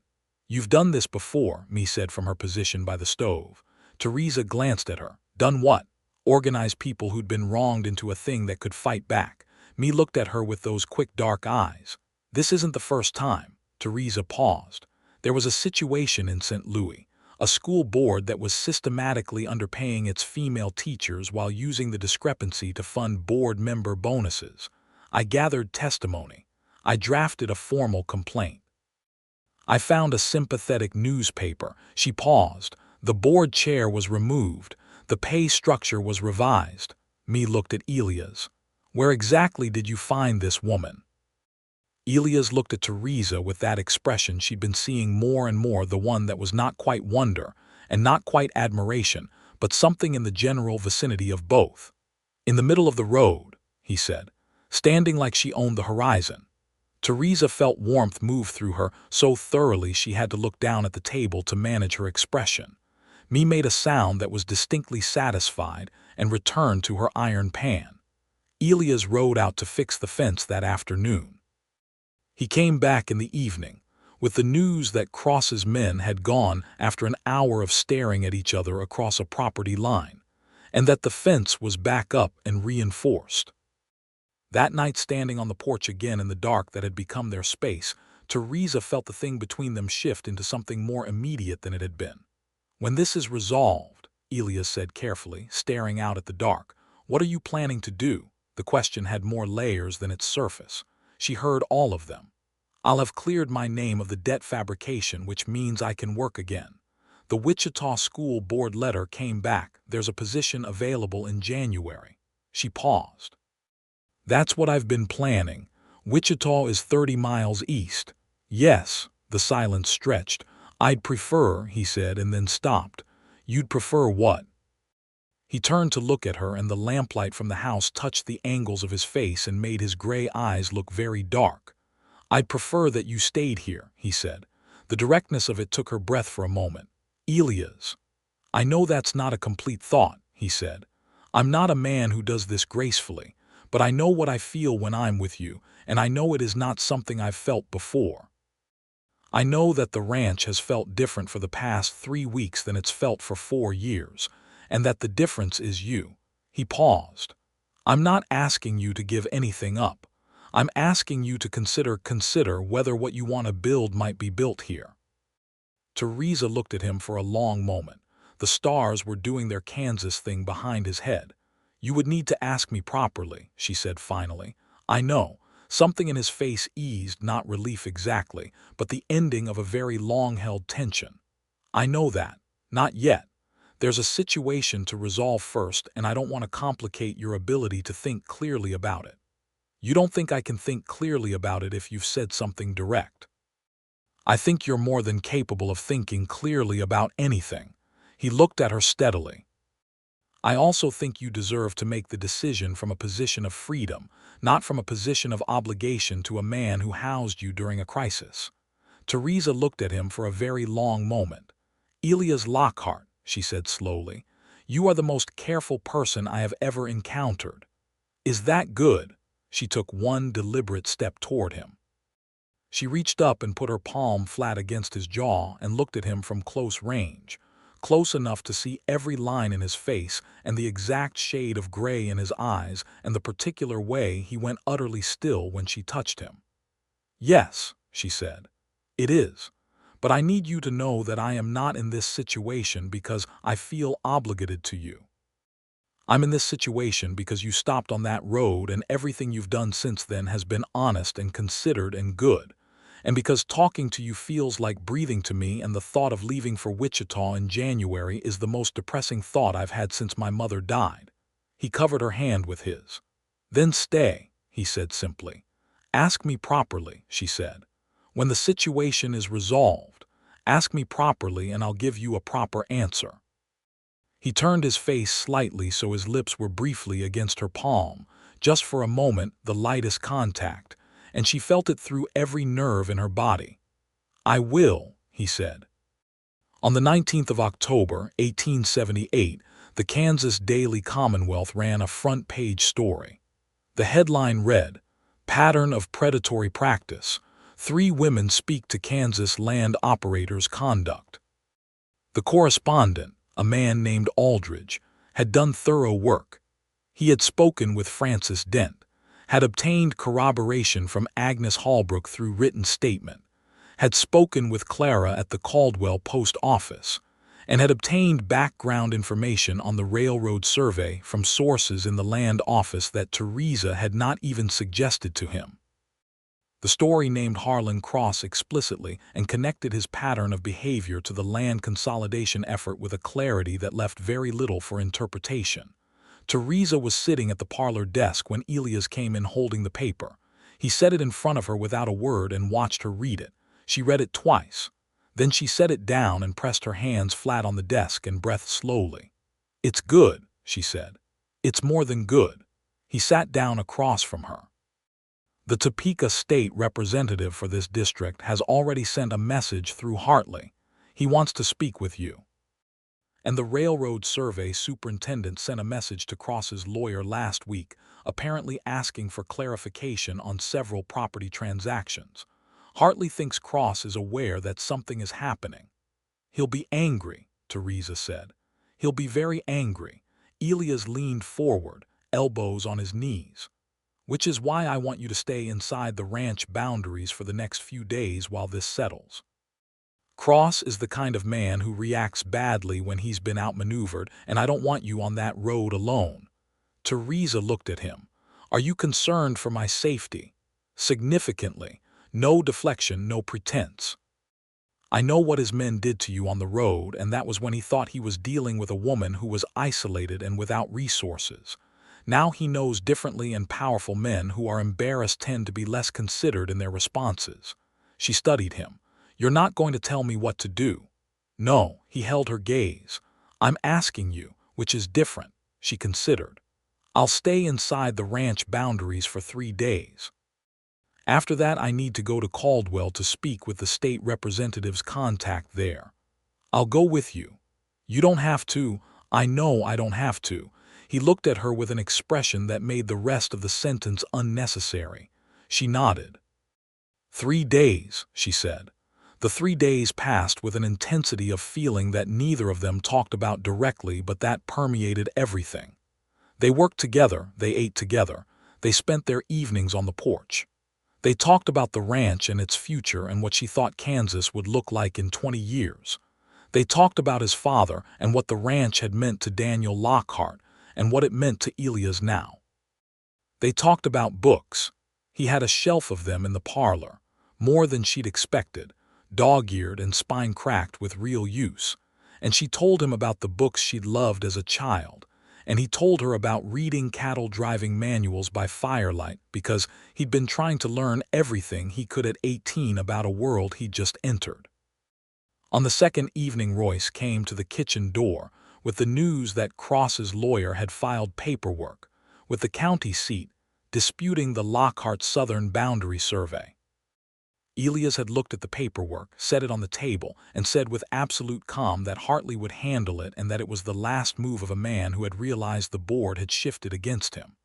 You've done this before, Me said from her position by the stove. Theresa glanced at her. Done what? Organized people who'd been wronged into a thing that could fight back. Me looked at her with those quick dark eyes. This isn't the first time. Theresa paused. There was a situation in St. Louis, a school board that was systematically underpaying its female teachers while using the discrepancy to fund board member bonuses. I gathered testimony. I drafted a formal complaint. I found a sympathetic newspaper. She paused. The board chair was removed. The pay structure was revised. Me looked at Elias. Where exactly did you find this woman? Elias looked at Theresa with that expression she'd been seeing more and more, the one that was not quite wonder and not quite admiration, but something in the general vicinity of both. In the middle of the road, he said, standing like she owned the horizon. Theresa felt warmth move through her so thoroughly she had to look down at the table to manage her expression. Me made a sound that was distinctly satisfied and returned to her iron pan. Elias rode out to fix the fence that afternoon. He came back in the evening, with the news that Cross's men had gone after an hour of staring at each other across a property line, and that the fence was back up and reinforced. That night, standing on the porch again in the dark that had become their space, Theresa felt the thing between them shift into something more immediate than it had been. "When this is resolved," Elias said carefully, staring out at the dark, "what are you planning to do?" The question had more layers than its surface. She heard all of them. "I'll have cleared my name of the debt fabrication, which means I can work again. The Wichita School Board letter came back. There's a position available in January." She paused. "That's what I've been planning. Wichita is 30 miles east." "Yes." The silence stretched. "I'd prefer," he said, and then stopped. "You'd prefer what?" He turned to look at her, and the lamplight from the house touched the angles of his face and made his gray eyes look very dark. "I'd prefer that you stayed here," he said. The directness of it took her breath for a moment. "Elias." "I know that's not a complete thought," he said. "I'm not a man who does this gracefully, but I know what I feel when I'm with you, and I know it is not something I've felt before. I know that the ranch has felt different for the past 3 weeks than it's felt for 4 years, and that the difference is you." He paused. "I'm not asking you to give anything up. I'm asking you to consider whether what you want to build might be built here." Theresa looked at him for a long moment. The stars were doing their Kansas thing behind his head. "You would need to ask me properly," she said finally. "I know." Something in his face eased, not relief exactly, but the ending of a very long-held tension. "I know that. Not yet. There's a situation to resolve first, and I don't want to complicate your ability to think clearly about it." "You don't think I can think clearly about it if you've said something direct?" "I think you're more than capable of thinking clearly about anything." He looked at her steadily. "I also think you deserve to make the decision from a position of freedom, not from a position of obligation to a man who housed you during a crisis." Theresa looked at him for a very long moment. "Elias Lockhart," she said slowly, "you are the most careful person I have ever encountered." "Is that good?" She took one deliberate step toward him. She reached up and put her palm flat against his jaw and looked at him from close range, close enough to see every line in his face and the exact shade of gray in his eyes and the particular way he went utterly still when she touched him. "Yes," she said, "it is. But I need you to know that I am not in this situation because I feel obligated to you. I'm in this situation because you stopped on that road and everything you've done since then has been honest and considered and good. And because talking to you feels like breathing to me, and the thought of leaving for Wichita in January is the most depressing thought I've had since my mother died." He covered her hand with his. "Then stay," he said simply. "Ask me properly," she said. "When the situation is resolved, ask me properly and I'll give you a proper answer." He turned his face slightly so his lips were briefly against her palm, just for a moment, the lightest contact, and she felt it through every nerve in her body. "I will," he said. On the 19th of October, 1878, the Kansas Daily Commonwealth ran a front-page story. The headline read, "Pattern of Predatory Practice. 3 Women Speak to Kansas Land Operators' Conduct." The correspondent, a man named Aldridge, had done thorough work. He had spoken with Francis Dent, had obtained corroboration from Agnes Holbrook through written statement, had spoken with Clara at the Caldwell post office, and had obtained background information on the railroad survey from sources in the land office that Theresa had not even suggested to him. The story named Harlan Cross explicitly and connected his pattern of behavior to the land consolidation effort with a clarity that left very little for interpretation. Theresa was sitting at the parlor desk when Elias came in holding the paper. He set it in front of her without a word and watched her read it. She read it twice. Then she set it down and pressed her hands flat on the desk and breathed slowly. "It's good," she said. "It's more than good." He sat down across from her. "The Topeka state representative for this district has already sent a message through Hartley. He wants to speak with you. And the railroad survey superintendent sent a message to Cross's lawyer last week, apparently asking for clarification on several property transactions. Hartley thinks Cross is aware that something is happening. He'll be angry, Theresa said. He'll be very angry. Elias leaned forward, elbows on his knees. Which is why I want you to stay inside the ranch boundaries for the next few days while this settles. Cross is the kind of man who reacts badly when he's been outmaneuvered, and I don't want you on that road alone. Theresa looked at him. Are you concerned for my safety? Significantly. No deflection, no pretense. I know what his men did to you on the road, and that was when he thought he was dealing with a woman who was isolated and without resources. Now he knows differently, and powerful men who are embarrassed tend to be less considered in their responses. She studied him. You're not going to tell me what to do. No, he held her gaze. I'm asking you, which is different, she considered. I'll stay inside the ranch boundaries for 3 days. After that, I need to go to Caldwell to speak with the state representative's contact there. I'll go with you. You don't have to. I know I don't have to. He looked at her with an expression that made the rest of the sentence unnecessary. She nodded. 3 days, she said. The 3 days passed with an intensity of feeling that neither of them talked about directly, but that permeated everything. They worked together, they ate together, they spent their evenings on the porch. They talked about the ranch and its future and what she thought Kansas would look like in 20 years. They talked about his father and what the ranch had meant to Daniel Lockhart and what it meant to Elias now. They talked about books. He had a shelf of them in the parlor, more than she'd expected, dog-eared and spine-cracked with real use. And she told him about the books she'd loved as a child, and he told her about reading cattle-driving manuals by firelight because he'd been trying to learn everything he could at 18 about a world he'd just entered. On the second evening, Royce came to the kitchen door with the news that Cross's lawyer had filed paperwork with the county seat disputing the Lockhart Southern Boundary Survey. Elias had looked at the paperwork, set it on the table, and said with absolute calm that Hartley would handle it and that it was the last move of a man who had realized the board had shifted against him.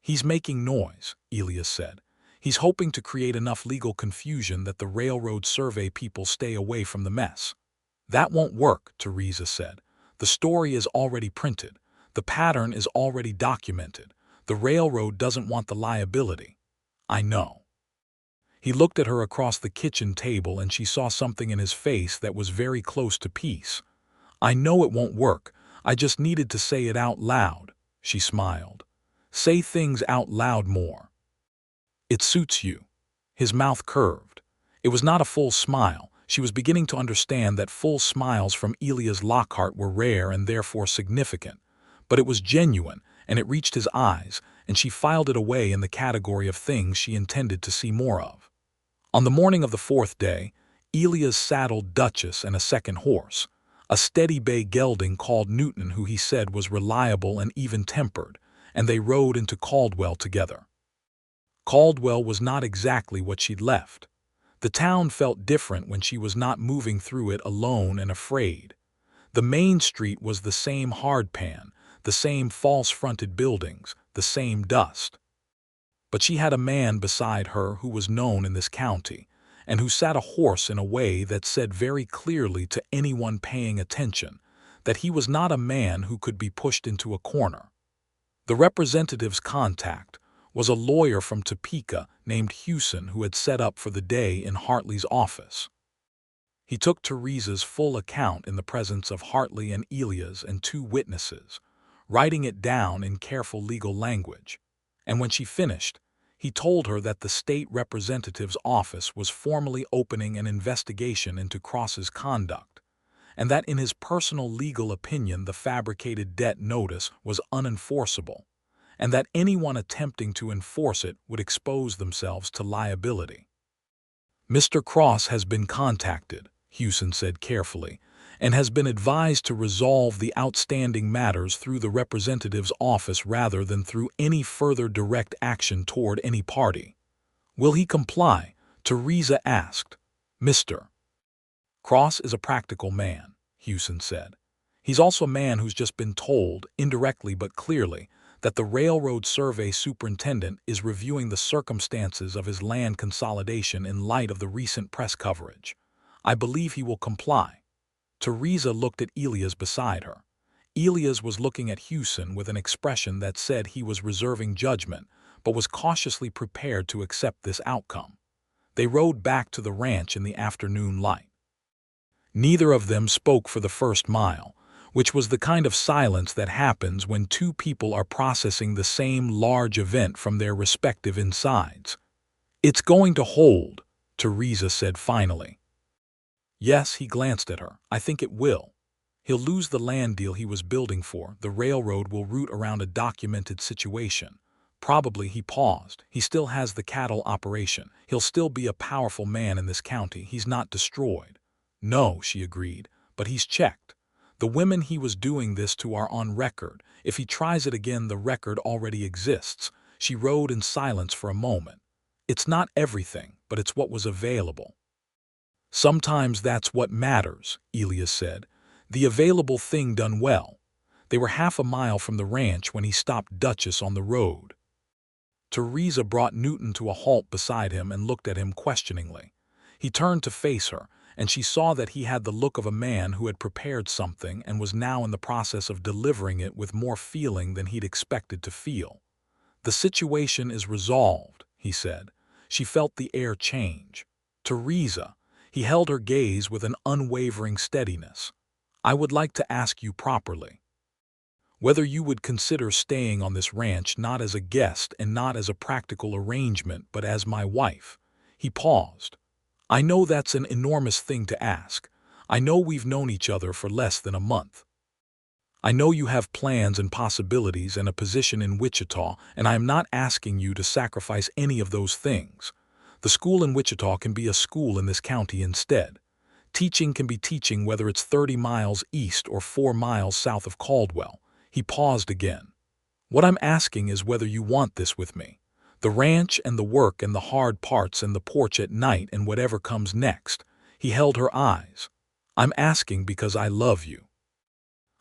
He's making noise, Elias said. He's hoping to create enough legal confusion that the railroad survey people stay away from the mess. That won't work, Theresa said. The story is already printed. The pattern is already documented. The railroad doesn't want the liability. I know. He looked at her across the kitchen table and she saw something in his face that was very close to peace. I know it won't work. I just needed to say it out loud, she smiled. Say things out loud more. It suits you. His mouth curved. It was not a full smile. She was beginning to understand that full smiles from Elias Lockhart were rare and therefore significant. But it was genuine, and it reached his eyes, and she filed it away in the category of things she intended to see more of. On the morning of the 4th day, Elias saddled Duchess and a second horse, a steady bay gelding called Newton who he said was reliable and even-tempered, and they rode into Caldwell together. Caldwell was not exactly what she'd left. The town felt different when she was not moving through it alone and afraid. The main street was the same hardpan, the same false-fronted buildings, the same dust. But she had a man beside her who was known in this county, and who sat a horse in a way that said very clearly to anyone paying attention that he was not a man who could be pushed into a corner. The representative's contact was a lawyer from Topeka named Hewson who had set up for the day in Hartley's office. He took Theresa's full account in the presence of Hartley and Elias and 2 witnesses, writing it down in careful legal language. And when she finished, he told her that the state representative's office was formally opening an investigation into Cross's conduct, and that in his personal legal opinion the fabricated debt notice was unenforceable, and that anyone attempting to enforce it would expose themselves to liability. Mr. Cross has been contacted, Hewson said carefully, and has been advised to resolve the outstanding matters through the representative's office rather than through any further direct action toward any party. Will he comply? Theresa asked. Mr. Cross is a practical man, Hewson said. He's also a man who's just been told, indirectly but clearly, that the railroad survey superintendent is reviewing the circumstances of his land consolidation in light of the recent press coverage. I believe he will comply." Theresa looked at Elias beside her. Elias was looking at Hewson with an expression that said he was reserving judgment, but was cautiously prepared to accept this outcome. They rode back to the ranch in the afternoon light. Neither of them spoke for the first mile, which was the kind of silence that happens when two people are processing the same large event from their respective insides. "It's going to hold," Theresa said finally. "Yes," he glanced at her. "I think it will. He'll lose the land deal he was building for. The railroad will root around a documented situation. Probably," he paused, "he still has the cattle operation. He'll still be a powerful man in this county. He's not destroyed." "No," she agreed, "but he's checked. The women he was doing this to are on record. If he tries it again, the record already exists." She rode in silence for a moment. "It's not everything, but it's what was available." "Sometimes that's what matters," Elias said. "The available thing done well." They were half a mile from the ranch when he stopped Duchess on the road. Theresa brought Newton to a halt beside him and looked at him questioningly. He turned to face her, and she saw that he had the look of a man who had prepared something and was now in the process of delivering it with more feeling than he'd expected to feel. "The situation is resolved," he said. She felt the air change. "Theresa," he held her gaze with an unwavering steadiness, "I would like to ask you properly whether you would consider staying on this ranch not as a guest and not as a practical arrangement but as my wife." He paused. "I know that's an enormous thing to ask. I know we've known each other for less than a month. I know you have plans and possibilities and a position in Wichita, and I am not asking you to sacrifice any of those things. The school in Wichita can be a school in this county instead. Teaching can be teaching whether it's 30 miles east or 4 miles south of Caldwell." He paused again. "What I'm asking is whether you want this with me. The ranch and the work and the hard parts and the porch at night and whatever comes next." He held her eyes. "I'm asking because I love you.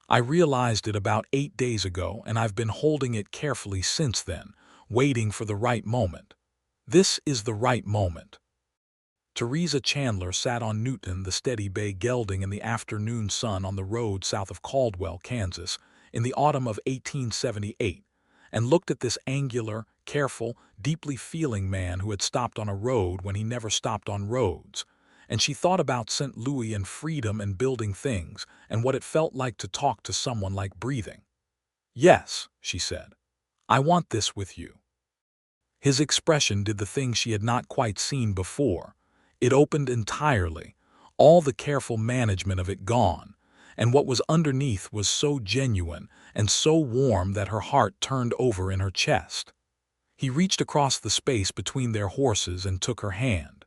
I realized it about 8 days ago, and I've been holding it carefully since then, waiting for the right moment. This is the right moment." Theresa Chandler sat on Newton, the steady bay gelding in the afternoon sun on the road south of Caldwell, Kansas, in the autumn of 1878, and looked at this angular, careful, deeply feeling man who had stopped on a road when he never stopped on roads. And she thought about St. Louis and freedom and building things and what it felt like to talk to someone like breathing. "Yes," she said, "I want this with you." His expression did the thing she had not quite seen before. It opened entirely, all the careful management of it gone, and what was underneath was so genuine and so warm that her heart turned over in her chest. He reached across the space between their horses and took her hand.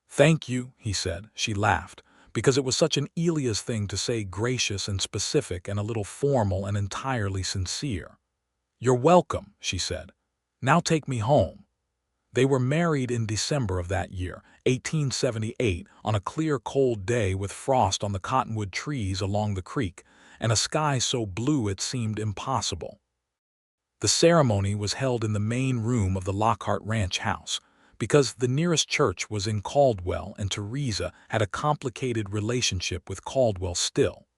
"Thank you," he said. She laughed, because it was such an Elias thing to say, gracious and specific and a little formal and entirely sincere. "You're welcome," she said. "Now take me home." They were married in December of that year, 1878, on a clear, cold day with frost on the cottonwood trees along the creek, and a sky so blue it seemed impossible. The ceremony was held in the main room of the Lockhart ranch house, because the nearest church was in Caldwell and Theresa had a complicated relationship with Caldwell still,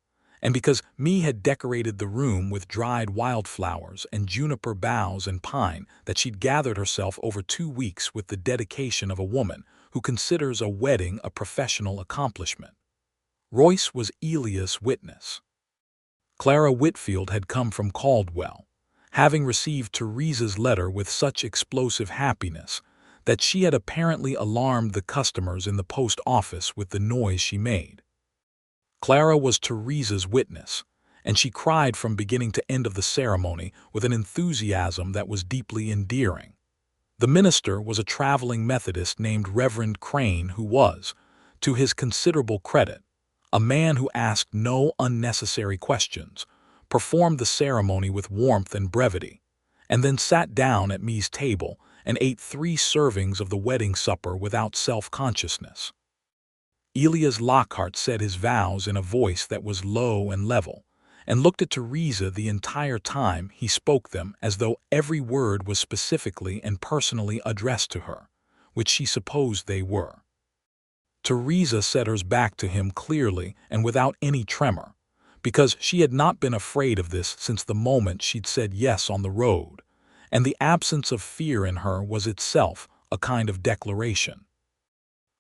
and because Me had decorated the room with dried wildflowers and juniper boughs and pine that she'd gathered herself over 2 weeks with the dedication of a woman who considers a wedding a professional accomplishment. Royce was Elias' witness. Clara Whitfield had come from Caldwell, having received Theresa's letter with such explosive happiness that she had apparently alarmed the customers in the post office with the noise she made. Clara was Theresa's witness, and she cried from beginning to end of the ceremony with an enthusiasm that was deeply endearing. The minister was a traveling Methodist named Reverend Crane who was, to his considerable credit, a man who asked no unnecessary questions, performed the ceremony with warmth and brevity, and then sat down at Me's table and ate 3 servings of the wedding supper without self-consciousness. Elias Lockhart said his vows in a voice that was low and level, and looked at Theresa the entire time he spoke them as though every word was specifically and personally addressed to her, which she supposed they were. Theresa set hers back to him clearly and without any tremor, because she had not been afraid of this since the moment she'd said yes on the road, and the absence of fear in her was itself a kind of declaration.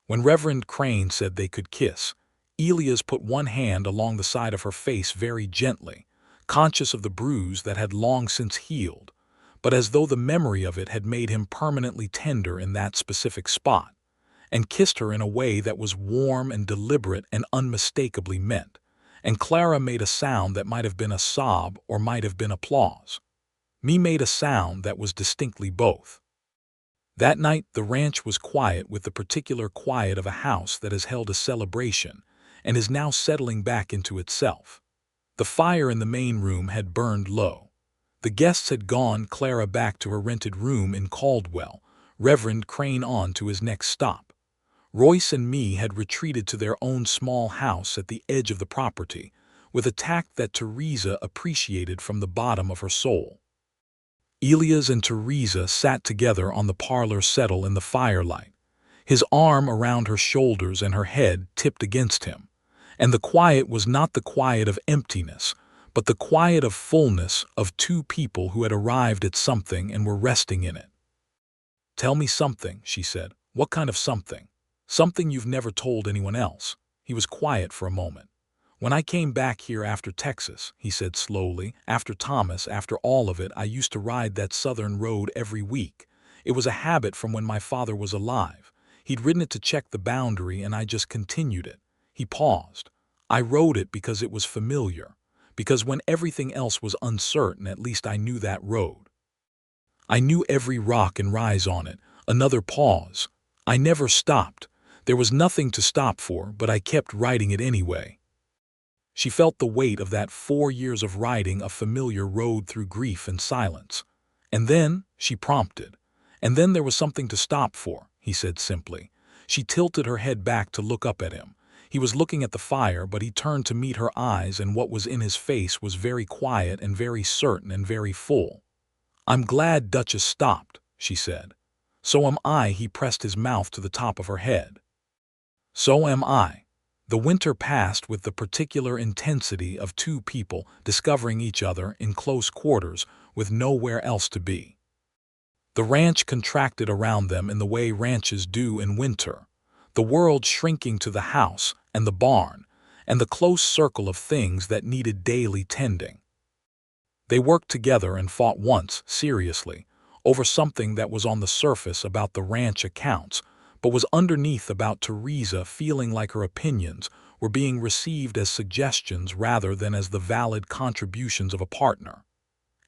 When Reverend Crane said they could kiss, Elias put one hand along the side of her face very gently, conscious of the bruise that had long since healed, but as though the memory of it had made him permanently tender in that specific spot, and kissed her in a way that was warm and deliberate and unmistakably meant, and Clara made a sound that might have been a sob or might have been applause. Me made a sound that was distinctly both. That night the ranch was quiet, with the particular quiet of a house that has held a celebration and is now settling back into itself. The fire in the main room had burned low. The guests had gone, Clara back to her rented room in Caldwell, Reverend Crane on to his next stop. Royce and me had retreated to their own small house at the edge of the property, with a tact that Theresa appreciated from the bottom of her soul. Elias and Theresa sat together on the parlor settle in the firelight, his arm around her shoulders and her head tipped against him, and the quiet was not the quiet of emptiness, but the quiet of fullness of two people who had arrived at something and were resting in it. "Tell me something," she said. "What kind of something? Something you've never told anyone else." He was quiet for a moment. "When I came back here after Texas," he said slowly, "after Thomas, after all of it, I used to ride that southern road every week. It was a habit from when my father was alive. He'd ridden it to check the boundary, and I just continued it." He paused. "I rode it because it was familiar, because when everything else was uncertain, at least I knew that road. I knew every rock and rise on it." Another pause. "I never stopped. There was nothing to stop for, but I kept riding it anyway." She felt the weight of that 4 years of riding a familiar road through grief and silence. "And then," she prompted. "And then there was something to stop for," he said simply. She tilted her head back to look up at him. He was looking at the fire, but he turned to meet her eyes, and what was in his face was very quiet and very certain and very full. "I'm glad Duchess stopped," she said. "So am I." He pressed his mouth to the top of her head. "So am I." The winter passed with the particular intensity of two people discovering each other in close quarters with nowhere else to be. The ranch contracted around them in the way ranches do in winter, the world shrinking to the house and the barn and the close circle of things that needed daily tending. They worked together and fought once, seriously, over something that was on the surface about the ranch accounts, but was underneath about Theresa feeling like her opinions were being received as suggestions rather than as the valid contributions of a partner.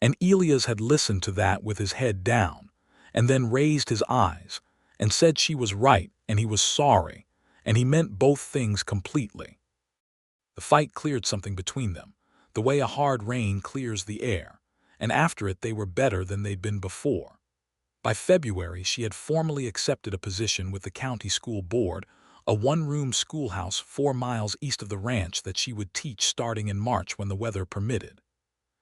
And Elias had listened to that with his head down, and then raised his eyes, and said she was right and he was sorry, and he meant both things completely. The fight cleared something between them, the way a hard rain clears the air, and after it they were better than they'd been before. By February she had formally accepted a position with the county school board, a one-room schoolhouse 4 miles east of the ranch that she would teach starting in March when the weather permitted.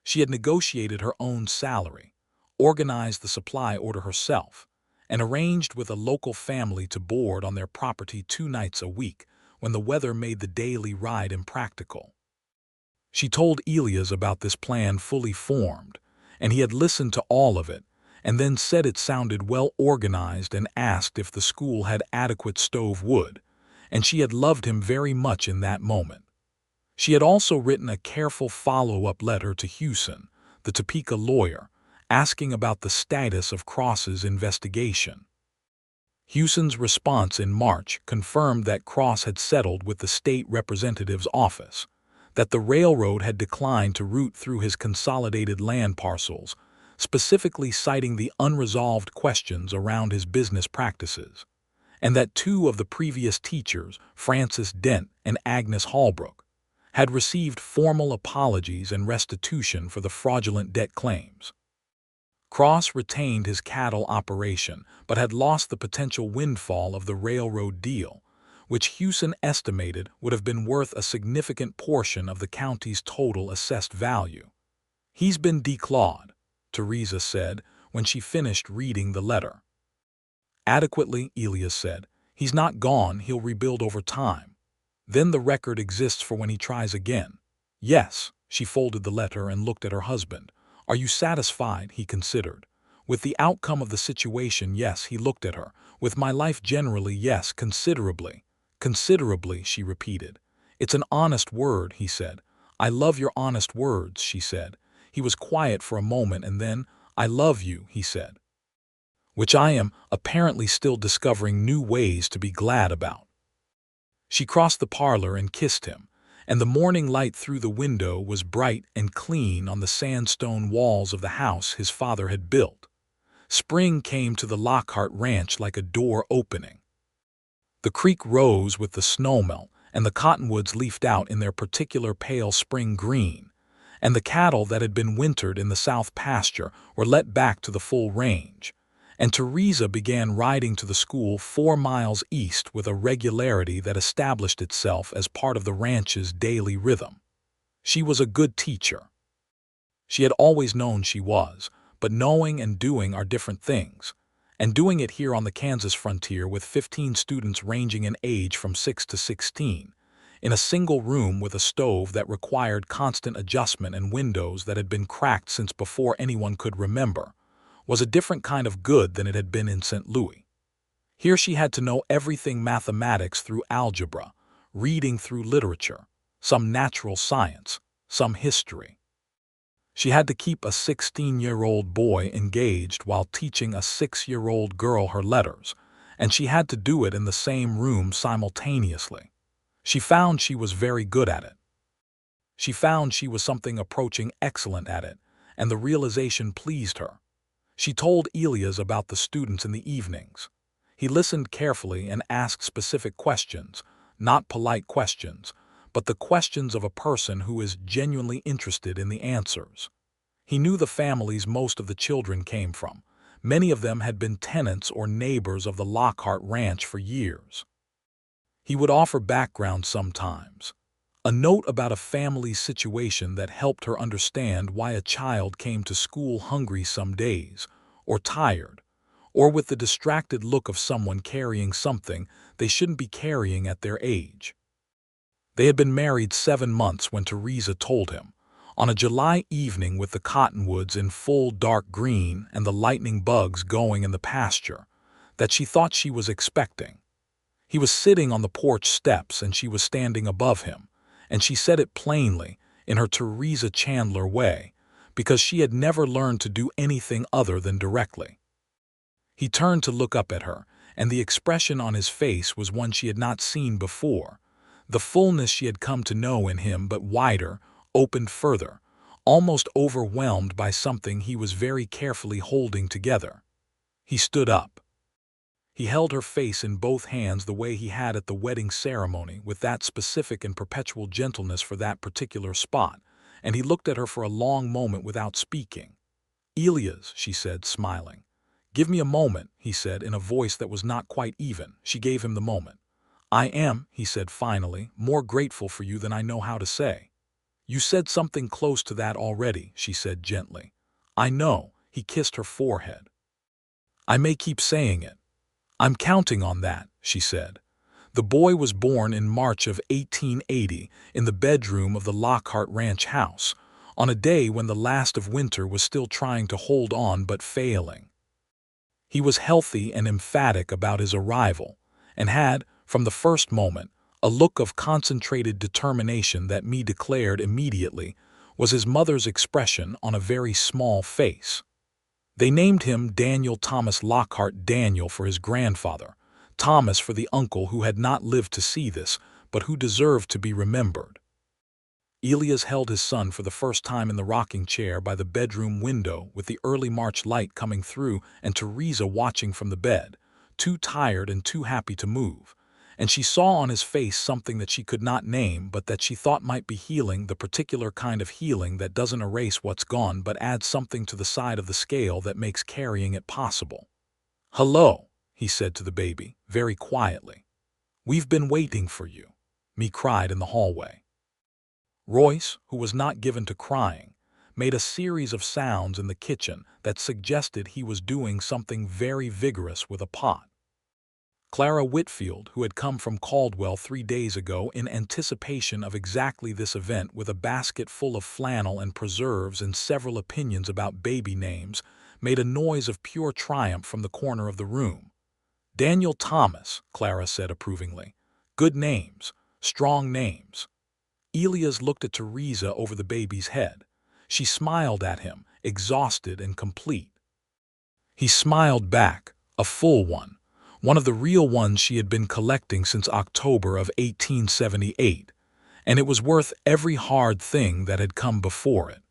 She had negotiated her own salary, organized the supply order herself, and arranged with a local family to board on their property 2 nights a week when the weather made the daily ride impractical. She told Elias about this plan fully formed, and he had listened to all of it, and then said it sounded well organized and asked if the school had adequate stove wood, and she had loved him very much in that moment. She had also written a careful follow-up letter to Hewson, the Topeka lawyer, asking about the status of Cross's investigation. Hewson's response in March confirmed that Cross had settled with the state representative's office, that the railroad had declined to route through his consolidated land parcels, specifically citing the unresolved questions around his business practices, and that 2 of the previous teachers, Frances Dent and Agnes Holbrook, had received formal apologies and restitution for the fraudulent debt claims. Cross retained his cattle operation, but had lost the potential windfall of the railroad deal, which Hewson estimated would have been worth a significant portion of the county's total assessed value. "He's been declawed," Theresa said when she finished reading the letter. "Adequately," Elias said. "He's not gone, he'll rebuild over time. Then the record exists for when he tries again." "Yes." She folded the letter and looked at her husband. "Are you satisfied?" he considered. "With the outcome of the situation, yes." He looked at her. "With my life generally, yes, considerably." "Considerably," she repeated. "It's an honest word," he said. "I love your honest words," she said. He was quiet for a moment and then, "I love you," he said. "Which I am, apparently still discovering new ways to be glad about." She crossed the parlor and kissed him, and the morning light through the window was bright and clean on the sandstone walls of the house his father had built. Spring came to the Lockhart ranch like a door opening. The creek rose with the snowmelt, and the cottonwoods leafed out in their particular pale spring green, and the cattle that had been wintered in the south pasture were let back to the full range, and Theresa began riding to the school 4 miles east with a regularity that established itself as part of the ranch's daily rhythm. She was a good teacher. She had always known she was, but knowing and doing are different things, and doing it here on the Kansas frontier with 15 students ranging in age from 6 to 16, in a single room with a stove that required constant adjustment and windows that had been cracked since before anyone could remember, was a different kind of good than it had been in St. Louis. Here she had to know everything mathematics through algebra, reading through literature, some natural science, some history. She had to keep a 16-year-old boy engaged while teaching a 6-year-old girl her letters, and she had to do it in the same room simultaneously. She found she was very good at it. She found she was something approaching excellent at it, and the realization pleased her. She told Elias about the students in the evenings. He listened carefully and asked specific questions, not polite questions, but the questions of a person who is genuinely interested in the answers. He knew the families most of the children came from. Many of them had been tenants or neighbors of the Lockhart ranch for years. He would offer background sometimes, a note about a family's situation that helped her understand why a child came to school hungry some days, or tired, or with the distracted look of someone carrying something they shouldn't be carrying at their age. They had been married 7 months when Theresa told him, on a July evening with the cottonwoods in full dark green and the lightning bugs going in the pasture, that she thought she was expecting. He was sitting on the porch steps and she was standing above him, and she said it plainly, in her Theresa Chandler way, because she had never learned to do anything other than directly. He turned to look up at her, and the expression on his face was one she had not seen before, the fullness she had come to know in him, but wider, opened further, almost overwhelmed by something he was very carefully holding together. He stood up. He held her face in both hands the way he had at the wedding ceremony, with that specific and perpetual gentleness for that particular spot, and he looked at her for a long moment without speaking. "Elias," she said, smiling. "Give me a moment," he said in a voice that was not quite even. She gave him the moment. "I am," he said finally, "more grateful for you than I know how to say." "You said something close to that already," she said gently. "I know," he kissed her forehead. "I may keep saying it. I'm counting on that," she said. The boy was born in March of 1880 in the bedroom of the Lockhart ranch house, on a day when the last of winter was still trying to hold on but failing. He was healthy and emphatic about his arrival, and had, from the first moment, a look of concentrated determination that me declared immediately was his mother's expression on a very small face. They named him Daniel Thomas Lockhart, Daniel for his grandfather, Thomas for the uncle who had not lived to see this, but who deserved to be remembered. Elias held his son for the first time in the rocking chair by the bedroom window with the early March light coming through and Theresa watching from the bed, too tired and too happy to move, and she saw on his face something that she could not name but that she thought might be healing, the particular kind of healing that doesn't erase what's gone but adds something to the side of the scale that makes carrying it possible. "Hello," he said to the baby, very quietly. "We've been waiting for you," me cried in the hallway. Royce, who was not given to crying, made a series of sounds in the kitchen that suggested he was doing something very vigorous with a pot. Clara Whitfield, who had come from Caldwell 3 days ago in anticipation of exactly this event with a basket full of flannel and preserves and several opinions about baby names, made a noise of pure triumph from the corner of the room. "Daniel Thomas," Clara said approvingly. "Good names. Strong names." Elias looked at Theresa over the baby's head. She smiled at him, exhausted and complete. He smiled back, a full one of the real ones she had been collecting since October of 1878, and it was worth every hard thing that had come before it.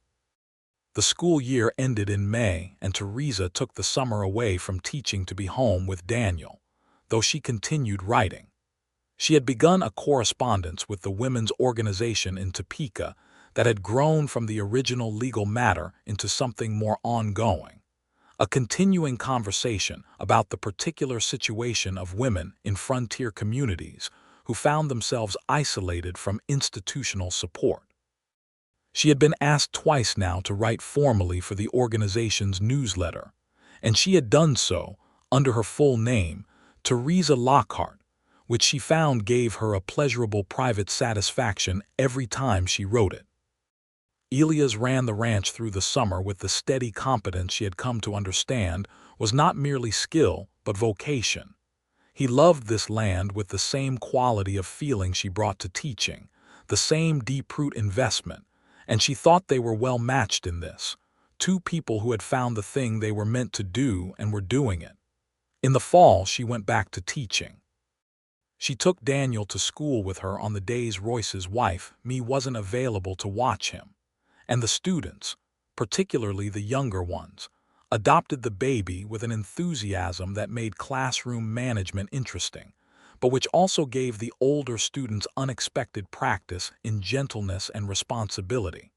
The school year ended in May, and Theresa took the summer away from teaching to be home with Daniel, though she continued writing. She had begun a correspondence with the women's organization in Topeka that had grown from the original legal matter into something more ongoing, a continuing conversation about the particular situation of women in frontier communities who found themselves isolated from institutional support. She had been asked twice now to write formally for the organization's newsletter, and she had done so under her full name, Theresa Lockhart, which she found gave her a pleasurable private satisfaction every time she wrote it. Elias ran the ranch through the summer with the steady competence she had come to understand was not merely skill but vocation. He loved this land with the same quality of feeling she brought to teaching, the same deep-root investment, and she thought they were well matched in this, two people who had found the thing they were meant to do and were doing it. In the fall, she went back to teaching. She took Daniel to school with her on the days Royce's wife, me, wasn't available to watch him, and the students, particularly the younger ones, adopted the baby with an enthusiasm that made classroom management interesting, but which also gave the older students unexpected practice in gentleness and responsibility.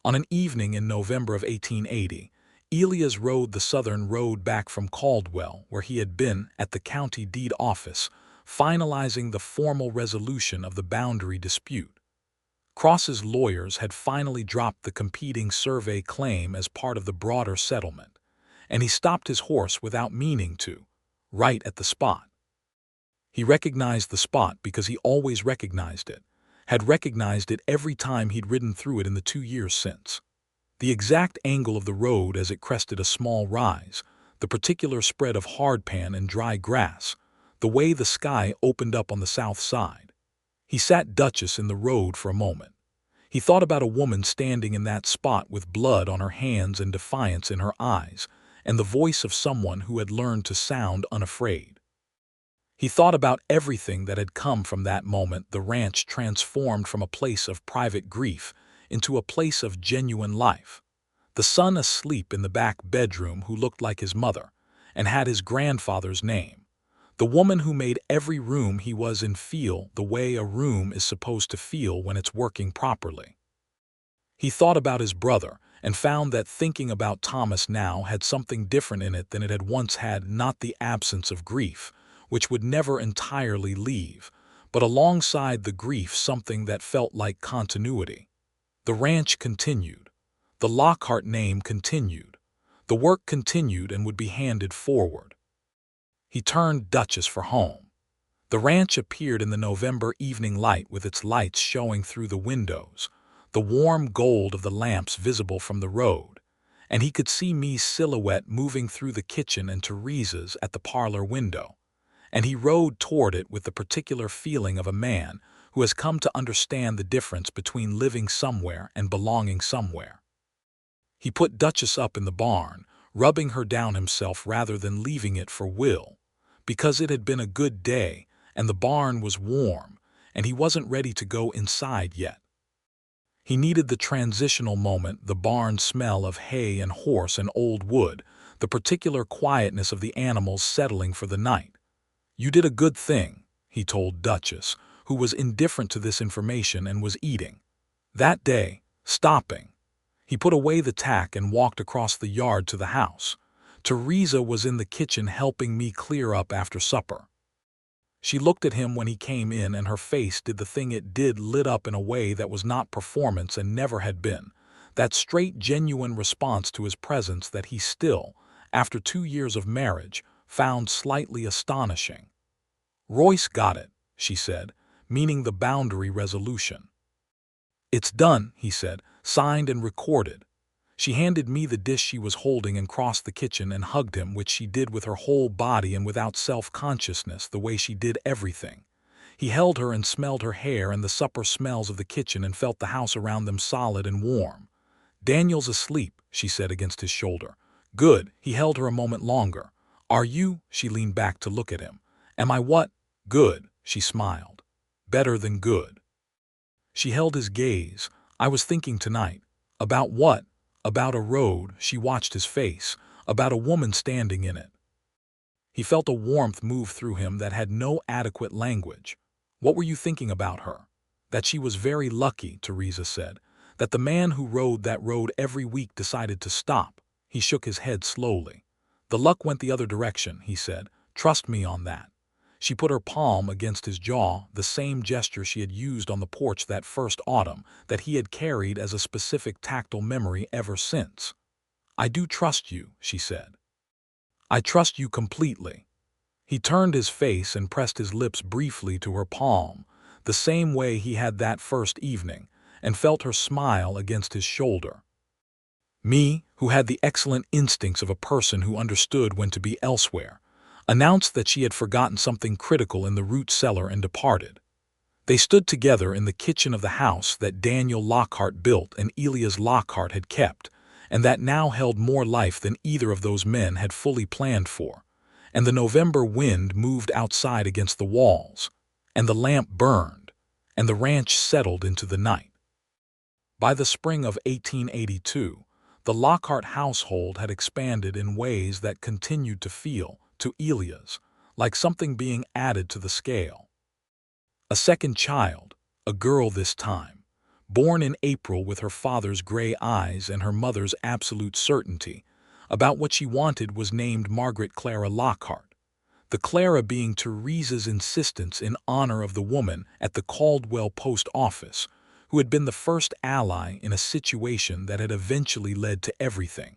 On an evening in November of 1880, Elias rode the southern road back from Caldwell, where he had been at the county deed office, finalizing the formal resolution of the boundary dispute. Cross's lawyers had finally dropped the competing survey claim as part of the broader settlement, and he stopped his horse without meaning to, right at the spot. He recognized the spot because he always recognized it, had recognized it every time he'd ridden through it in the 2 years since. The exact angle of the road as it crested a small rise, the particular spread of hardpan and dry grass, the way the sky opened up on the south side. He sat Duchess in the road for a moment. He thought about a woman standing in that spot with blood on her hands and defiance in her eyes, and the voice of someone who had learned to sound unafraid. He thought about everything that had come from that moment the ranch transformed from a place of private grief into a place of genuine life. The son asleep in the back bedroom who looked like his mother and had his grandfather's name. The woman who made every room he was in feel the way a room is supposed to feel when it's working properly. He thought about his brother and found that thinking about Thomas now had something different in it than it had once had, not the absence of grief, which would never entirely leave, but alongside the grief something that felt like continuity. The ranch continued. The Lockhart name continued. The work continued and would be handed forward. He turned Duchess for home. The ranch appeared in the November evening light with its lights showing through the windows, the warm gold of the lamps visible from the road, and he could see me's silhouette moving through the kitchen and Theresa's at the parlor window, and he rode toward it with the particular feeling of a man who has come to understand the difference between living somewhere and belonging somewhere. He put Duchess up in the barn, rubbing her down himself rather than leaving it for Will, because it had been a good day and the barn was warm, and he wasn't ready to go inside yet. He needed the transitional moment, the barn smell of hay and horse and old wood, the particular quietness of the animals settling for the night. "You did a good thing," he told Duchess, who was indifferent to this information and was eating. That day, stopping, he put away the tack and walked across the yard to the house. Theresa was in the kitchen helping me clear up after supper. She looked at him when he came in, and her face did the thing it did, lit up in a way that was not performance and never had been. That straight, genuine response to his presence that he still, after 2 years of marriage, found slightly astonishing. "Royce got it," she said, meaning the boundary resolution. "It's done," he said, "signed and recorded." She handed me the dish she was holding and crossed the kitchen and hugged him, which she did with her whole body and without self-consciousness, the way she did everything. He held her and smelled her hair and the supper smells of the kitchen and felt the house around them solid and warm. "Daniel's asleep," she said against his shoulder. "Good." He held her a moment longer. "Are you?" She leaned back to look at him. "Am I what?" "Good," she smiled. "Better than good." She held his gaze. "I was thinking tonight." "About what?" "About a road." She watched his face. "About a woman standing in it." He felt a warmth move through him that had no adequate language. "What were you thinking about her?" "That she was very lucky," Theresa said. "That the man who rode that road every week decided to stop." He shook his head slowly. "The luck went the other direction," he said. "Trust me on that." She put her palm against his jaw, the same gesture she had used on the porch that first autumn, that he had carried as a specific tactile memory ever since. "I do trust you," she said. "I trust you completely." He turned his face and pressed his lips briefly to her palm, the same way he had that first evening, and felt her smile against his shoulder. Me, who had the excellent instincts of a person who understood when to be elsewhere, announced that she had forgotten something critical in the root cellar and departed. They stood together in the kitchen of the house that Daniel Lockhart built and Elias Lockhart had kept, and that now held more life than either of those men had fully planned for. And the November wind moved outside against the walls, and the lamp burned, and the ranch settled into the night. By the spring of 1882, the Lockhart household had expanded in ways that continued to feel, to Elias, like something being added to the scale. A second child, a girl this time, born in April with her father's gray eyes and her mother's absolute certainty about what she wanted, was named Margaret Clara Lockhart, the Clara being Theresa's insistence in honor of the woman at the Caldwell post office who had been the first ally in a situation that had eventually led to everything.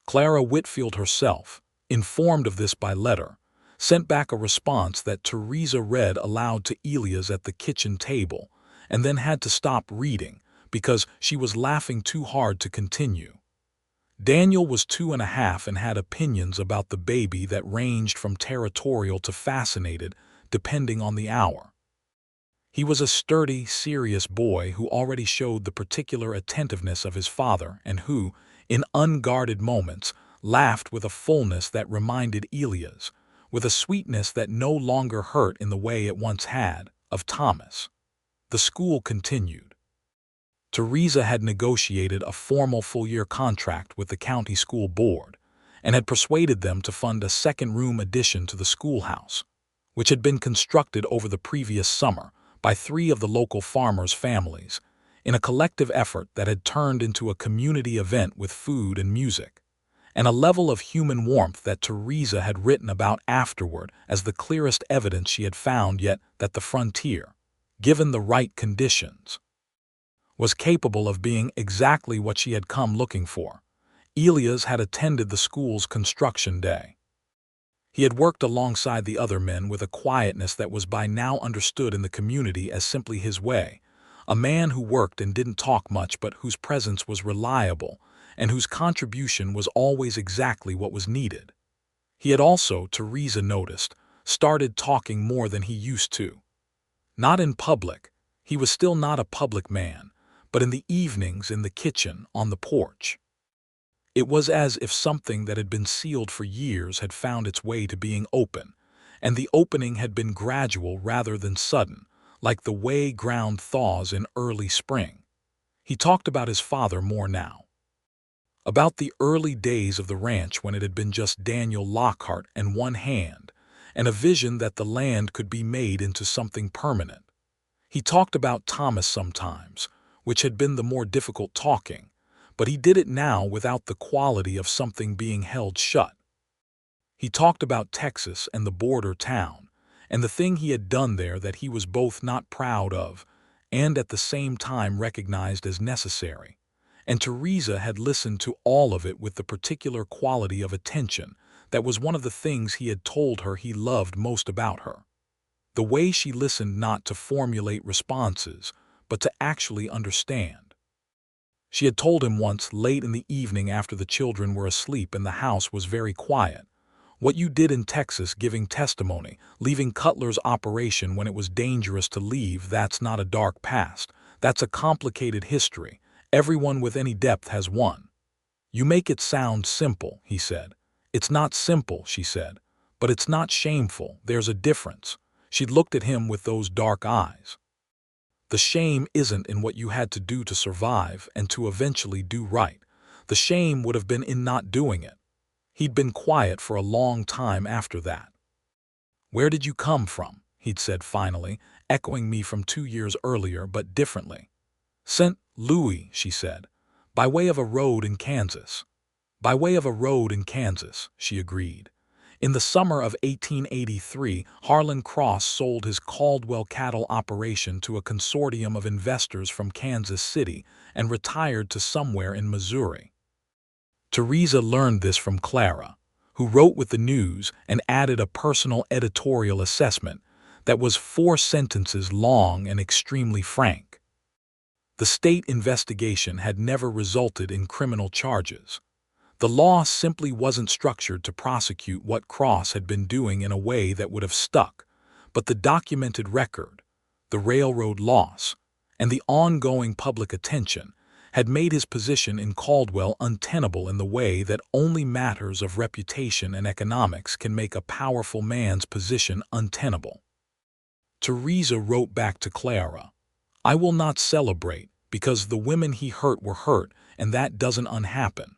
Clara Whitfield herself, informed of this by letter, sent back a response that Theresa read aloud to Elias at the kitchen table, and then had to stop reading because she was laughing too hard to continue. Daniel was 2.5 and had opinions about the baby that ranged from territorial to fascinated, depending on the hour. He was a sturdy, serious boy who already showed the particular attentiveness of his father and who, in unguarded moments, laughed with a fullness that reminded Elias, with a sweetness that no longer hurt in the way it once had, of Thomas. The school continued. Theresa had negotiated a formal full-year contract with the county school board and had persuaded them to fund a second-room addition to the schoolhouse, which had been constructed over the previous summer by 3 of the local farmers' families, in a collective effort that had turned into a community event with food and music, and a level of human warmth that Theresa had written about afterward as the clearest evidence she had found yet that the frontier, given the right conditions, was capable of being exactly what she had come looking for. Elias had attended the school's construction day. He had worked alongside the other men with a quietness that was by now understood in the community as simply his way, a man who worked and didn't talk much but whose presence was reliable and whose contribution was always exactly what was needed. He had also, Theresa noticed, started talking more than he used to. Not in public, he was still not a public man, but in the evenings in the kitchen, on the porch. It was as if something that had been sealed for years had found its way to being open, and the opening had been gradual rather than sudden, like the way ground thaws in early spring. He talked about his father more now. About the early days of the ranch when it had been just Daniel Lockhart and one hand, and a vision that the land could be made into something permanent. He talked about Thomas sometimes, which had been the more difficult talking, but he did it now without the quality of something being held shut. He talked about Texas and the border town, and the thing he had done there that he was both not proud of and at the same time recognized as necessary. And Theresa had listened to all of it with the particular quality of attention that was one of the things he had told her he loved most about her. The way she listened not to formulate responses, but to actually understand. She had told him once, late in the evening after the children were asleep and the house was very quiet, "What you did in Texas giving testimony, leaving Cutler's operation when it was dangerous to leave, that's not a dark past. That's a complicated history. Everyone with any depth has one." "You make it sound simple," he said. "It's not simple," she said. "But it's not shameful. There's a difference." She'd looked at him with those dark eyes. "The shame isn't in what you had to do to survive and to eventually do right. The shame would have been in not doing it." He'd been quiet for a long time after that. "Where did you come from?" he'd said finally, echoing me from 2 years earlier, but differently. "St. Louis," she said. "By way of a road in Kansas." "By way of a road in Kansas," she agreed. In the summer of 1883, Harlan Cross sold his Caldwell cattle operation to a consortium of investors from Kansas City and retired to somewhere in Missouri. Theresa learned this from Clara, who wrote with the news and added a personal editorial assessment that was 4 sentences long and extremely frank. The state investigation had never resulted in criminal charges. The law simply wasn't structured to prosecute what Cross had been doing in a way that would have stuck, but the documented record, the railroad loss, and the ongoing public attention had made his position in Caldwell untenable in the way that only matters of reputation and economics can make a powerful man's position untenable. Theresa wrote back to Clara, "I will not celebrate, because the women he hurt were hurt, and that doesn't unhappen.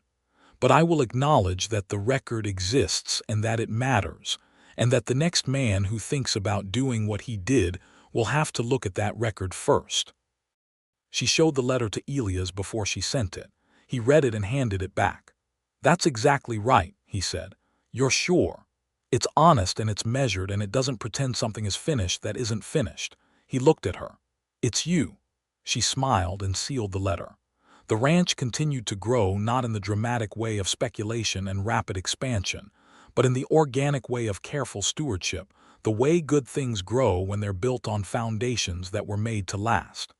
But I will acknowledge that the record exists and that it matters, and that the next man who thinks about doing what he did will have to look at that record first." She showed the letter to Elias before she sent it. He read it and handed it back. "That's exactly right," he said. "You're sure? It's honest and it's measured and it doesn't pretend something is finished that isn't finished." He looked at her. "It's you." She smiled and sealed the letter. The ranch continued to grow not in the dramatic way of speculation and rapid expansion, but in the organic way of careful stewardship, the way good things grow when they're built on foundations that were made to last.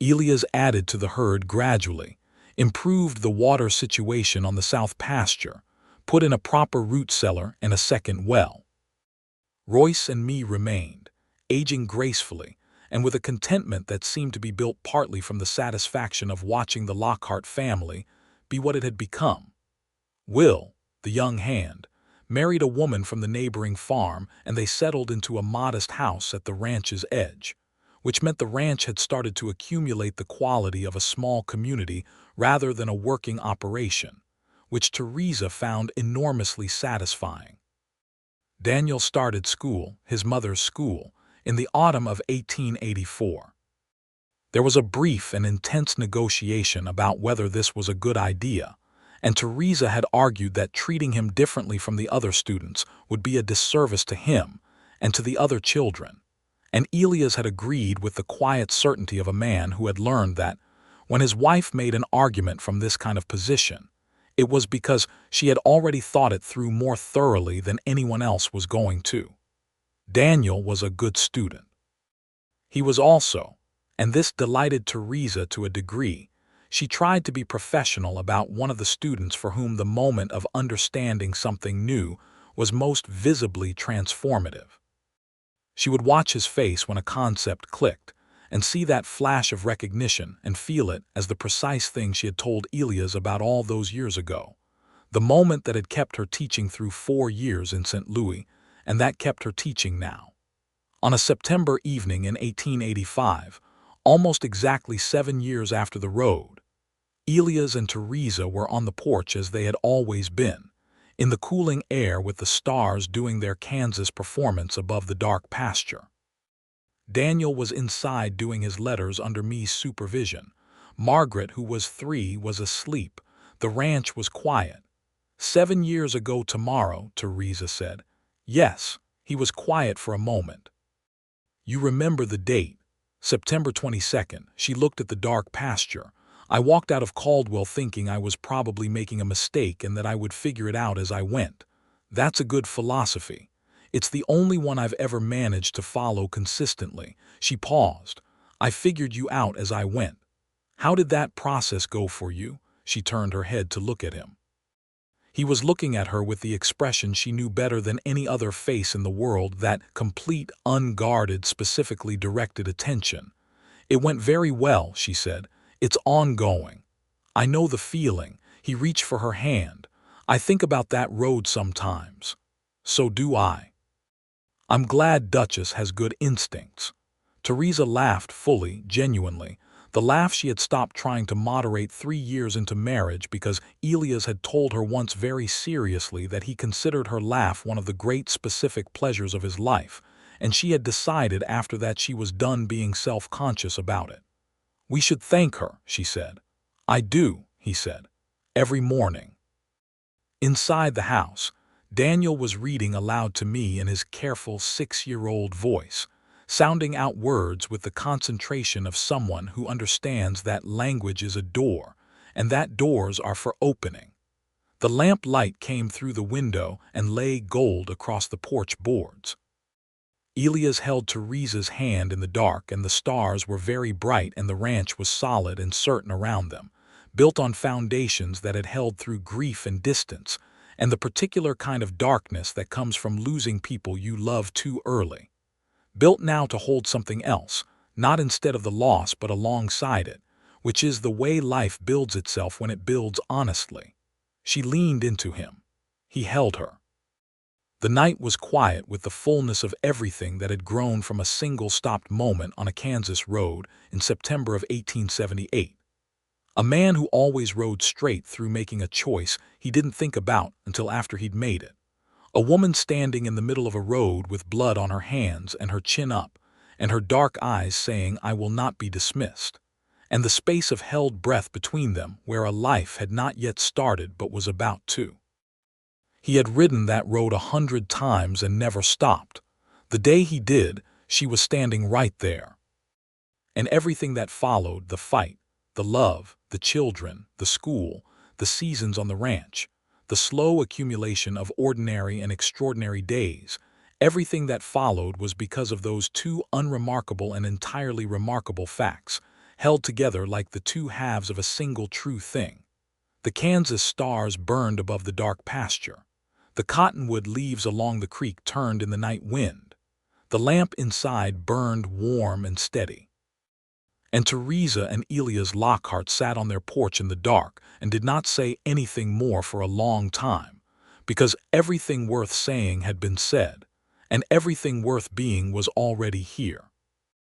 Elias added to the herd gradually, improved the water situation on the south pasture, put in a proper root cellar and a second well. Royce and me remained, aging gracefully, and with a contentment that seemed to be built partly from the satisfaction of watching the Lockhart family be what it had become. Will, the young hand, married a woman from the neighboring farm, and they settled into a modest house at the ranch's edge, which meant the ranch had started to accumulate the quality of a small community rather than a working operation, which Theresa found enormously satisfying. Daniel started school, his mother's school, in the autumn of 1884. There was a brief and intense negotiation about whether this was a good idea, and Theresa had argued that treating him differently from the other students would be a disservice to him and to the other children, and Elias had agreed with the quiet certainty of a man who had learned that, when his wife made an argument from this kind of position, it was because she had already thought it through more thoroughly than anyone else was going to. Daniel was a good student. He was also, and this delighted Theresa to a degree, she tried to be professional about one of the students for whom the moment of understanding something new was most visibly transformative. She would watch his face when a concept clicked, and see that flash of recognition and feel it as the precise thing she had told Elias about all those years ago, the moment that had kept her teaching through 4 years in St. Louis, and that kept her teaching now. On a September evening in 1885, almost exactly 7 years after the road, Elias and Theresa were on the porch as they had always been, in the cooling air with the stars doing their Kansas performance above the dark pasture. Daniel was inside doing his letters under me's supervision. Margaret, who was 3, was asleep. The ranch was quiet. 7 years ago tomorrow, Theresa said. "Yes," He was quiet for a moment. "You remember the date. September 22nd. She looked at the dark pasture. I walked out of Caldwell thinking I was probably making a mistake and that I would figure it out as I went. That's a good philosophy. It's the only one I've ever managed to follow consistently." She paused. "I figured you out as I went. How did that process go for you?" She turned her head to look at him. He was looking at her with the expression she knew better than any other face in the world, that complete, unguarded, specifically directed attention. "It went very well," she said. "It's ongoing. I know the feeling." He reached for her hand. "I think about that road sometimes." "So do I." "I'm glad Duchess has good instincts." Theresa laughed fully, genuinely. The laugh she had stopped trying to moderate 3 years into marriage because Elias had told her once very seriously that he considered her laugh one of the great specific pleasures of his life, and she had decided after that she was done being self-conscious about it. "We should thank her," she said. "I do," he said. "Every morning." Inside the house, Daniel was reading aloud to me in his careful 6-year-old voice, sounding out words with the concentration of someone who understands that language is a door, and that doors are for opening. The lamp light came through the window and lay gold across the porch boards. Elias held Theresa's hand in the dark, and the stars were very bright, and the ranch was solid and certain around them, built on foundations that had held through grief and distance, and the particular kind of darkness that comes from losing people you love too early. Built now to hold something else, not instead of the loss but alongside it, which is the way life builds itself when it builds honestly. She leaned into him. He held her. The night was quiet with the fullness of everything that had grown from a single stopped moment on a Kansas road in September of 1878. A man who always rode straight through, making a choice he didn't think about until after he'd made it. A woman standing in the middle of a road with blood on her hands and her chin up, and her dark eyes saying, "I will not be dismissed," and the space of held breath between them where a life had not yet started but was about to. He had ridden that road 100 times and never stopped. The day he did, she was standing right there. And everything that followed, the fight, the love, the children, the school, the seasons on the ranch, the slow accumulation of ordinary and extraordinary days, everything that followed was because of those two unremarkable and entirely remarkable facts, held together like the two halves of a single true thing. The Kansas stars burned above the dark pasture. The cottonwood leaves along the creek turned in the night wind. The lamp inside burned warm and steady. And Theresa and Elias Lockhart sat on their porch in the dark and did not say anything more for a long time, because everything worth saying had been said, and everything worth being was already here.